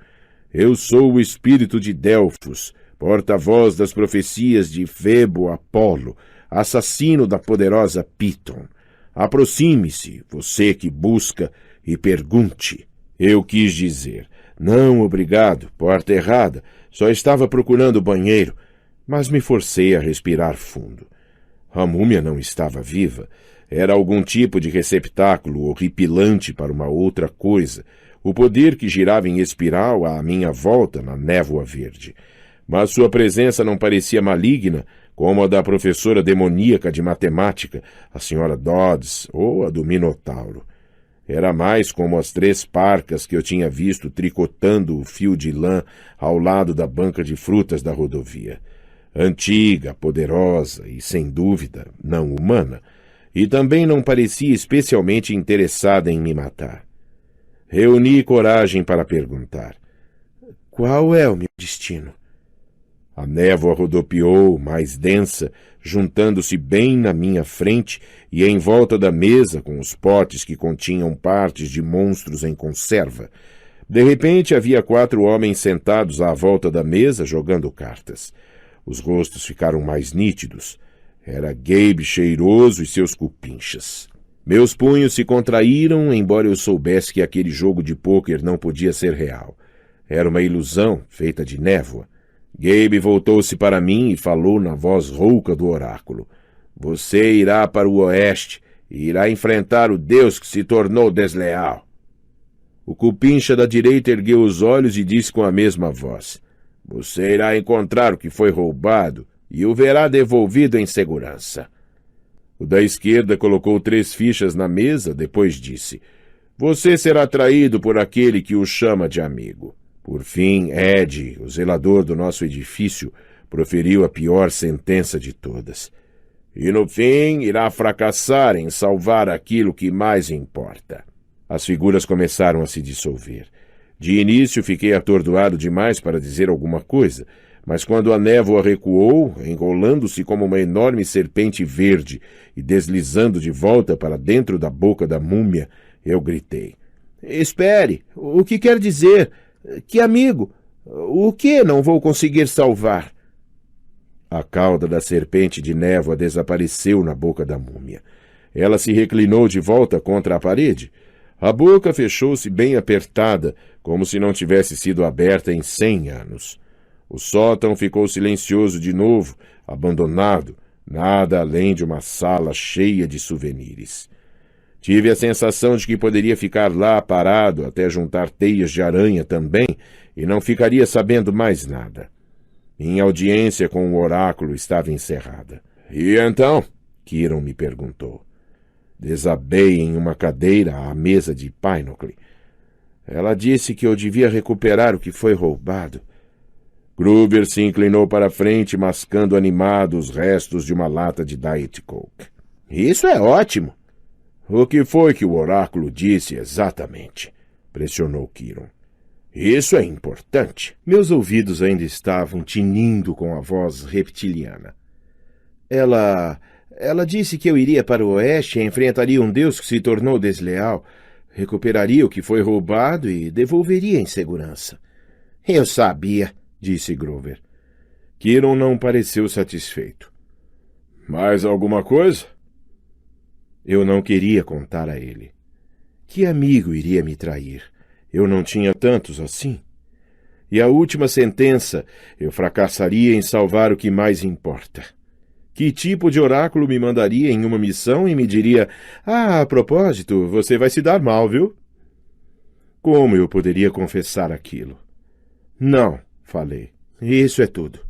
Eu sou o espírito de Delfos, porta-voz das profecias de Febo Apolo, assassino da poderosa Piton. Aproxime-se, você que busca, e pergunte. Eu quis dizer, não, obrigado, porta errada, só estava procurando o banheiro, mas me forcei a respirar fundo. A múmia não estava viva, era algum tipo de receptáculo horripilante para uma outra coisa, o poder que girava em espiral à minha volta na névoa verde. Mas sua presença não parecia maligna, como a da professora demoníaca de matemática, a senhora Dodds, ou a do Minotauro. Era mais como as 3 parcas que eu tinha visto tricotando o fio de lã ao lado da banca de frutas da rodovia. Antiga, poderosa e, sem dúvida, não humana, e também não parecia especialmente interessada em me matar. Reuni coragem para perguntar. Qual é o meu destino? A névoa rodopiou, mais densa, juntando-se bem na minha frente e em volta da mesa com os potes que continham partes de monstros em conserva. De repente havia 4 homens sentados à volta da mesa jogando cartas. Os rostos ficaram mais nítidos. Era Gabe cheiroso e seus cupinchas. Meus punhos se contraíram, embora eu soubesse que aquele jogo de pôquer não podia ser real. Era uma ilusão feita de névoa. Gabe voltou-se para mim e falou na voz rouca do oráculo. Você irá para o oeste e irá enfrentar o Deus que se tornou desleal. O cupincha da direita ergueu os olhos e disse com a mesma voz. Você irá encontrar o que foi roubado e o verá devolvido em segurança. O da esquerda colocou 3 fichas na mesa, depois disse. Você será traído por aquele que o chama de amigo. Por fim, Ed, o zelador do nosso edifício, proferiu a pior sentença de todas. E no fim irá fracassar em salvar aquilo que mais importa. As figuras começaram a se dissolver. De início fiquei atordoado demais para dizer alguma coisa, mas quando a névoa recuou, enrolando-se como uma enorme serpente verde e deslizando de volta para dentro da boca da múmia, eu gritei. Espere! O que quer dizer? Que amigo? O que não vou conseguir salvar? A cauda da serpente de névoa desapareceu na boca da múmia. Ela se reclinou de volta contra a parede. A boca fechou-se bem apertada, como se não tivesse sido aberta em 100 anos. O sótão ficou silencioso de novo, abandonado, nada além de uma sala cheia de souvenirs. Tive a sensação de que poderia ficar lá parado até juntar teias de aranha também e não ficaria sabendo mais nada. Minha audiência com o oráculo estava encerrada. E então? Kiron me perguntou. Desabei em uma cadeira à mesa de Pinochle. Ela disse que eu devia recuperar o que foi roubado. Gruber se inclinou para a frente, mascando animado os restos de uma lata de Diet Coke. Isso é ótimo! O que foi que o oráculo disse exatamente? Pressionou Kiron. Isso é importante. Meus ouvidos ainda estavam tinindo com a voz reptiliana. Ela Ela disse que eu iria para o oeste e enfrentaria um deus que se tornou desleal, recuperaria o que foi roubado e devolveria em segurança. Eu sabia, disse Grover. Kiron não pareceu satisfeito. Mais alguma coisa? Eu não queria contar a ele. Que amigo iria me trair? Eu não tinha tantos assim. E a última sentença, eu fracassaria em salvar o que mais importa. Que tipo de oráculo me mandaria em uma missão e me diria: a propósito, você vai se dar mal, viu? Como eu poderia confessar aquilo? Não, falei. Isso é tudo.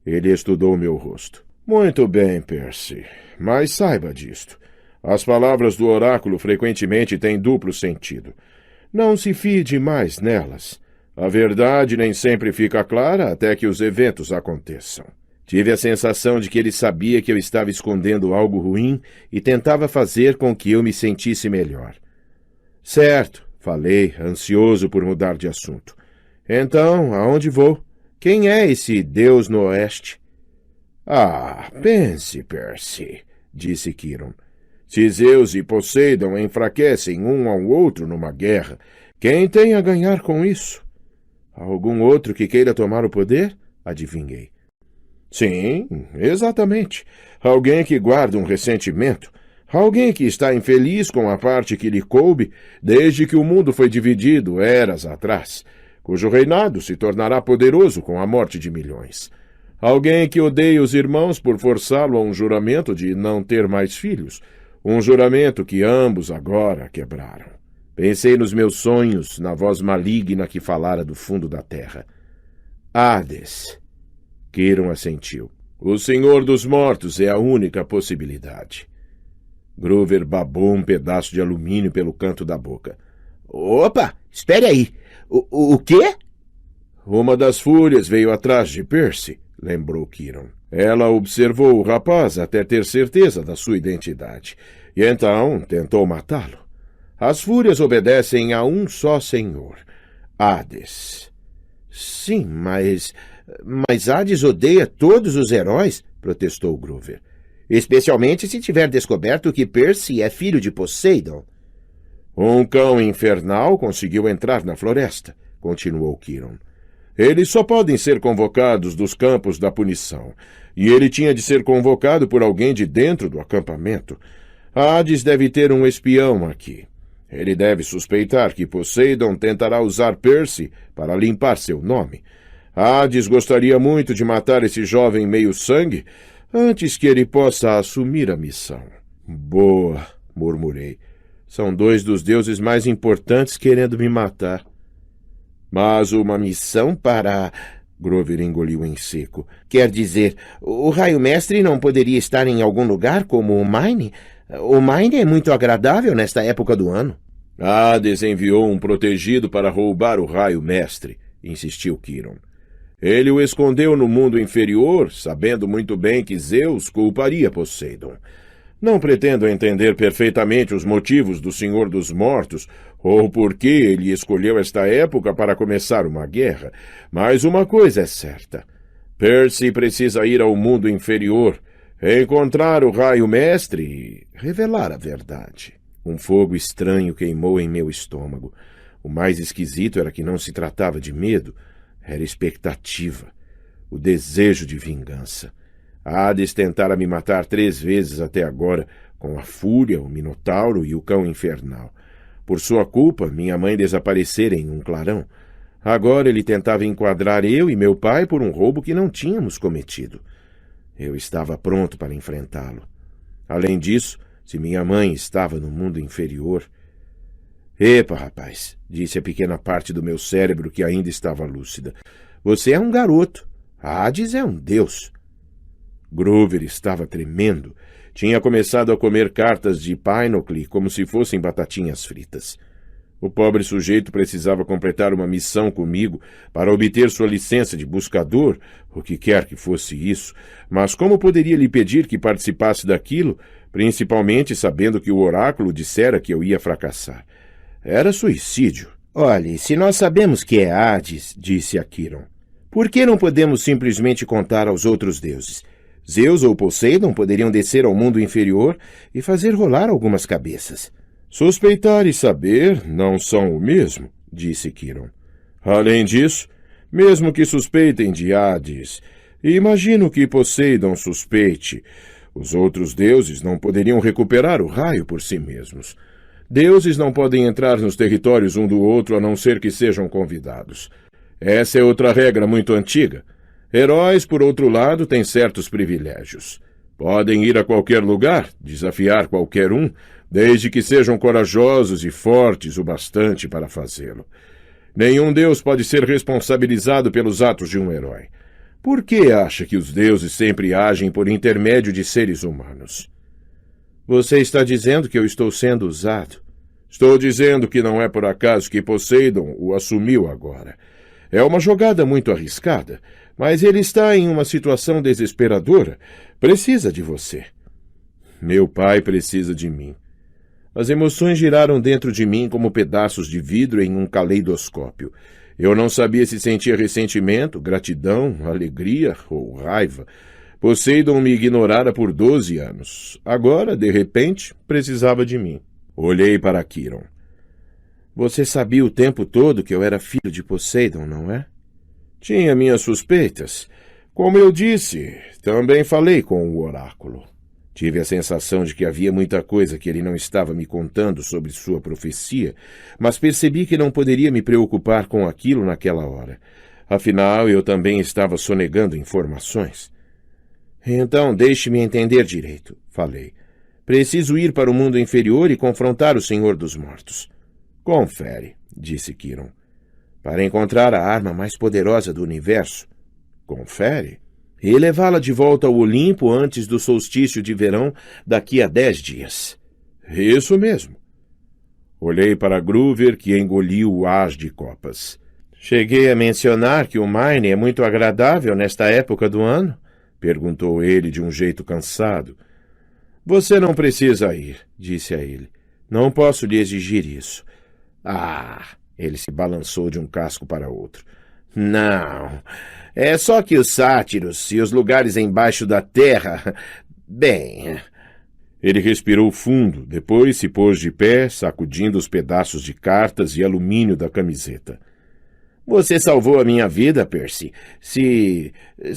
Ele estudou meu rosto. Muito bem, Percy, mas saiba disto. As palavras do oráculo frequentemente têm duplo sentido. Não se fie demais nelas. A verdade nem sempre fica clara até que os eventos aconteçam. Tive a sensação de que ele sabia que eu estava escondendo algo ruim e tentava fazer com que eu me sentisse melhor. Certo, falei, ansioso por mudar de assunto. Então, aonde vou? Quem é esse Deus no oeste? Ah, pense, Percy, disse Kiron. Se Zeus e Poseidon enfraquecem um ao outro numa guerra, quem tem a ganhar com isso? Algum outro que queira tomar o poder? Adivinhei. Sim, exatamente. Alguém que guarda um ressentimento. Alguém que está infeliz com a parte que lhe coube desde que o mundo foi dividido eras atrás, cujo reinado se tornará poderoso com a morte de milhões. Alguém que odeia os irmãos por forçá-lo a um juramento de não ter mais filhos, um juramento que ambos agora quebraram. Pensei nos meus sonhos, na voz maligna que falara do fundo da terra. Hades. Kiron assentiu. O Senhor dos Mortos é a única possibilidade. Grover babou um pedaço de alumínio pelo canto da boca. Opa, espere aí. O quê? Uma das fúrias veio atrás de Percy, lembrou Kiron. Ela observou o rapaz até ter certeza da sua identidade, e então tentou matá-lo. As fúrias obedecem a um só senhor, Hades. Sim, mas Hades odeia todos os heróis, protestou Grover. Especialmente se tiver descoberto que Percy é filho de Poseidon. Um cão infernal conseguiu entrar na floresta, continuou Kiron. Eles só podem ser convocados dos campos da punição, e ele tinha de ser convocado por alguém de dentro do acampamento. Hades deve ter um espião aqui. Ele deve suspeitar que Poseidon tentará usar Percy para limpar seu nome. Hades gostaria muito de matar esse jovem meio-sangue antes que ele possa assumir a missão. Boa, murmurei. São dois dos deuses mais importantes querendo me matar. Mas uma missão para... Grover engoliu em seco. Quer dizer, o Raio-Mestre não poderia estar em algum lugar como o Mine? O Mine é muito agradável nesta época do ano. Hades enviou um protegido para roubar o Raio-Mestre, insistiu Kiron. Ele o escondeu no mundo inferior, sabendo muito bem que Zeus culparia Poseidon. Não pretendo entender perfeitamente os motivos do Senhor dos Mortos, ou por que ele escolheu esta época para começar uma guerra, mas uma coisa é certa. Percy precisa ir ao mundo inferior, encontrar o Raio-Mestre e revelar a verdade. Um fogo estranho queimou em meu estômago. O mais esquisito era que não se tratava de medo, era expectativa, o desejo de vingança. Hades tentara me matar 3 vezes até agora, com a fúria, o minotauro e o cão infernal. Por sua culpa, minha mãe desaparecera em um clarão. Agora ele tentava enquadrar eu e meu pai por um roubo que não tínhamos cometido. Eu estava pronto para enfrentá-lo. Além disso, se minha mãe estava no mundo inferior... Epa, rapaz, disse a pequena parte do meu cérebro que ainda estava lúcida. Você é um garoto. Hades é um deus. Grover estava tremendo. Tinha começado a comer cartas de Pinocle como se fossem batatinhas fritas. O pobre sujeito precisava completar uma missão comigo para obter sua licença de buscador, o que quer que fosse isso, mas como poderia lhe pedir que participasse daquilo, principalmente sabendo que o oráculo dissera que eu ia fracassar? Era suicídio. Olhe, se nós sabemos que é Hades, disse a Kiron, por que não podemos simplesmente contar aos outros deuses? Zeus ou Poseidon poderiam descer ao mundo inferior e fazer rolar algumas cabeças. Suspeitar e saber não são o mesmo, disse Quiron. Além disso, mesmo que suspeitem de Hades, e imagino que Poseidon suspeite, os outros deuses não poderiam recuperar o raio por si mesmos. Deuses não podem entrar nos territórios um do outro a não ser que sejam convidados. Essa é outra regra muito antiga. Heróis, por outro lado, têm certos privilégios. Podem ir a qualquer lugar, desafiar qualquer um, desde que sejam corajosos e fortes o bastante para fazê-lo. Nenhum deus pode ser responsabilizado pelos atos de um herói. Por que acha que os deuses sempre agem por intermédio de seres humanos? Você está dizendo que eu estou sendo usado? Estou dizendo que não é por acaso que Poseidon o assumiu agora. É uma jogada muito arriscada, mas ele está em uma situação desesperadora. Precisa de você. Meu pai precisa de mim. As emoções giraram dentro de mim como pedaços de vidro em um caleidoscópio. Eu não sabia se sentia ressentimento, gratidão, alegria ou raiva. Poseidon me ignorara por 12 anos. Agora, de repente, precisava de mim. Olhei para Quiron. Você sabia o tempo todo que eu era filho de Poseidon, não é? Tinha minhas suspeitas. Como eu disse, também falei com o oráculo. Tive a sensação de que havia muita coisa que ele não estava me contando sobre sua profecia, mas percebi que não poderia me preocupar com aquilo naquela hora. Afinal, eu também estava sonegando informações. Então, deixe-me entender direito, falei. Preciso ir para o mundo inferior e confrontar o Senhor dos Mortos. Confere, disse Quiron. Para encontrar a arma mais poderosa do universo. Confere. E levá-la de volta ao Olimpo antes do solstício de verão daqui a 10 dias. Isso mesmo. Olhei para Grúver, que engoliu o as de copas. Cheguei a mencionar que o Maine é muito agradável nesta época do ano? Perguntou ele de um jeito cansado. Você não precisa ir, disse a ele. Não posso lhe exigir isso. Ele se balançou de um casco para outro. Não, é só que os sátiros e os lugares embaixo da terra... Bem... Ele respirou fundo, depois se pôs de pé, sacudindo os pedaços de cartas e alumínio da camiseta. Você salvou a minha vida, Percy. Se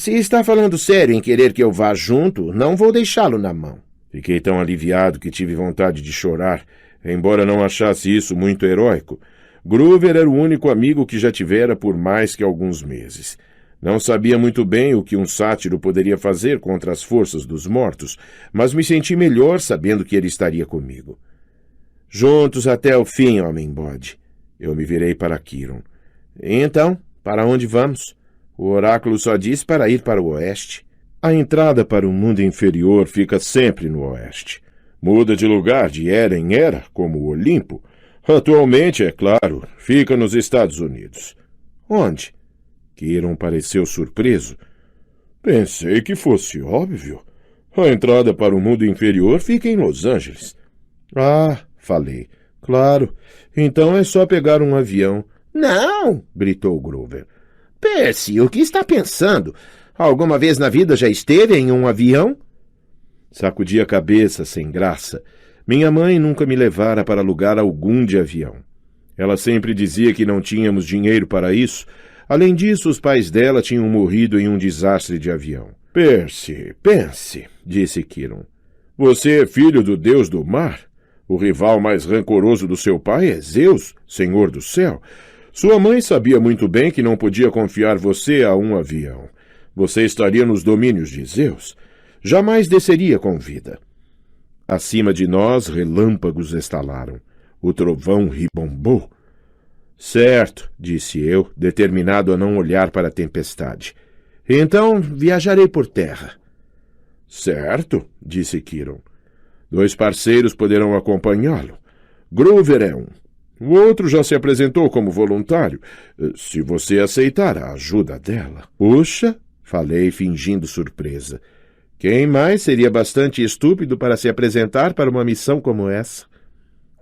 está falando sério em querer que eu vá junto, não vou deixá-lo na mão. Fiquei tão aliviado que tive vontade de chorar, embora não achasse isso muito heróico. Grúver era o único amigo que já tivera por mais que alguns meses. Não sabia muito bem o que um sátiro poderia fazer contra as forças dos mortos, mas me senti melhor sabendo que ele estaria comigo. Juntos até o fim, homem-bode. Eu me virei para Quiron. Então, para onde vamos? O oráculo só diz para ir para o oeste. A entrada para o mundo inferior fica sempre no oeste. Muda de lugar de era em era, como o Olimpo. Atualmente, é claro, fica nos Estados Unidos. Onde? Quiron pareceu surpreso. Pensei que fosse óbvio. A entrada para o mundo inferior fica em Los Angeles. Falei. Claro. Então é só pegar um avião. Não! Gritou Grúver. Percy, o que está pensando? Alguma vez na vida já esteve em um avião? Sacudi a cabeça, sem graça. Minha mãe nunca me levara para lugar algum de avião. Ela sempre dizia que não tínhamos dinheiro para isso. Além disso, os pais dela tinham morrido em um desastre de avião. Percy, pense, disse Quiron. Você é filho do deus do mar? O rival mais rancoroso do seu pai é Zeus, senhor do céu. Sua mãe sabia muito bem que não podia confiar você a um avião. Você estaria nos domínios de Zeus. Jamais desceria com vida. Acima de nós, relâmpagos estalaram. O trovão ribombou. Certo, disse eu, determinado a não olhar para a tempestade. Então viajarei por terra. Certo, disse Quiron. 2 parceiros poderão acompanhá-lo. Grúver é um. O outro já se apresentou como voluntário, se você aceitar a ajuda dela. Puxa, falei fingindo surpresa. Quem mais seria bastante estúpido para se apresentar para uma missão como essa?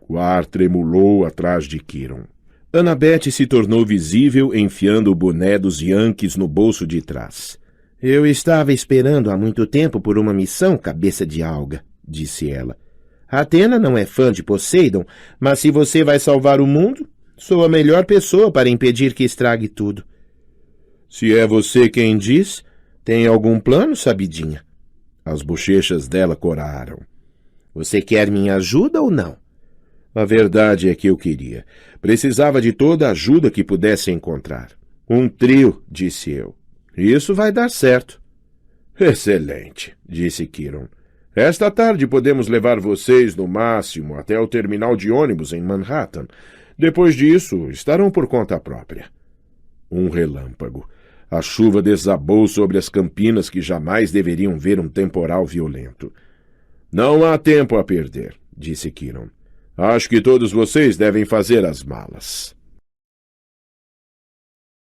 O ar tremulou atrás de Quiron. Annabeth se tornou visível enfiando o boné dos Yankees no bolso de trás. Eu estava esperando há muito tempo por uma missão, cabeça de alga, disse ela. Atena não é fã de Poseidon, mas se você vai salvar o mundo, sou a melhor pessoa para impedir que estrague tudo. Se é você quem diz, tem algum plano, sabidinha? As bochechas dela coraram. Você quer minha ajuda ou não? A verdade é que eu queria. Precisava de toda a ajuda que pudesse encontrar. Um trio, disse eu. Isso vai dar certo. Excelente, disse Chiron. Esta tarde podemos levar vocês, no máximo, até o terminal de ônibus em Manhattan. Depois disso, estarão por conta própria. Um relâmpago. A chuva desabou sobre as campinas que jamais deveriam ver um temporal violento. Não há tempo a perder, disse Chiron. Acho que todos vocês devem fazer as malas.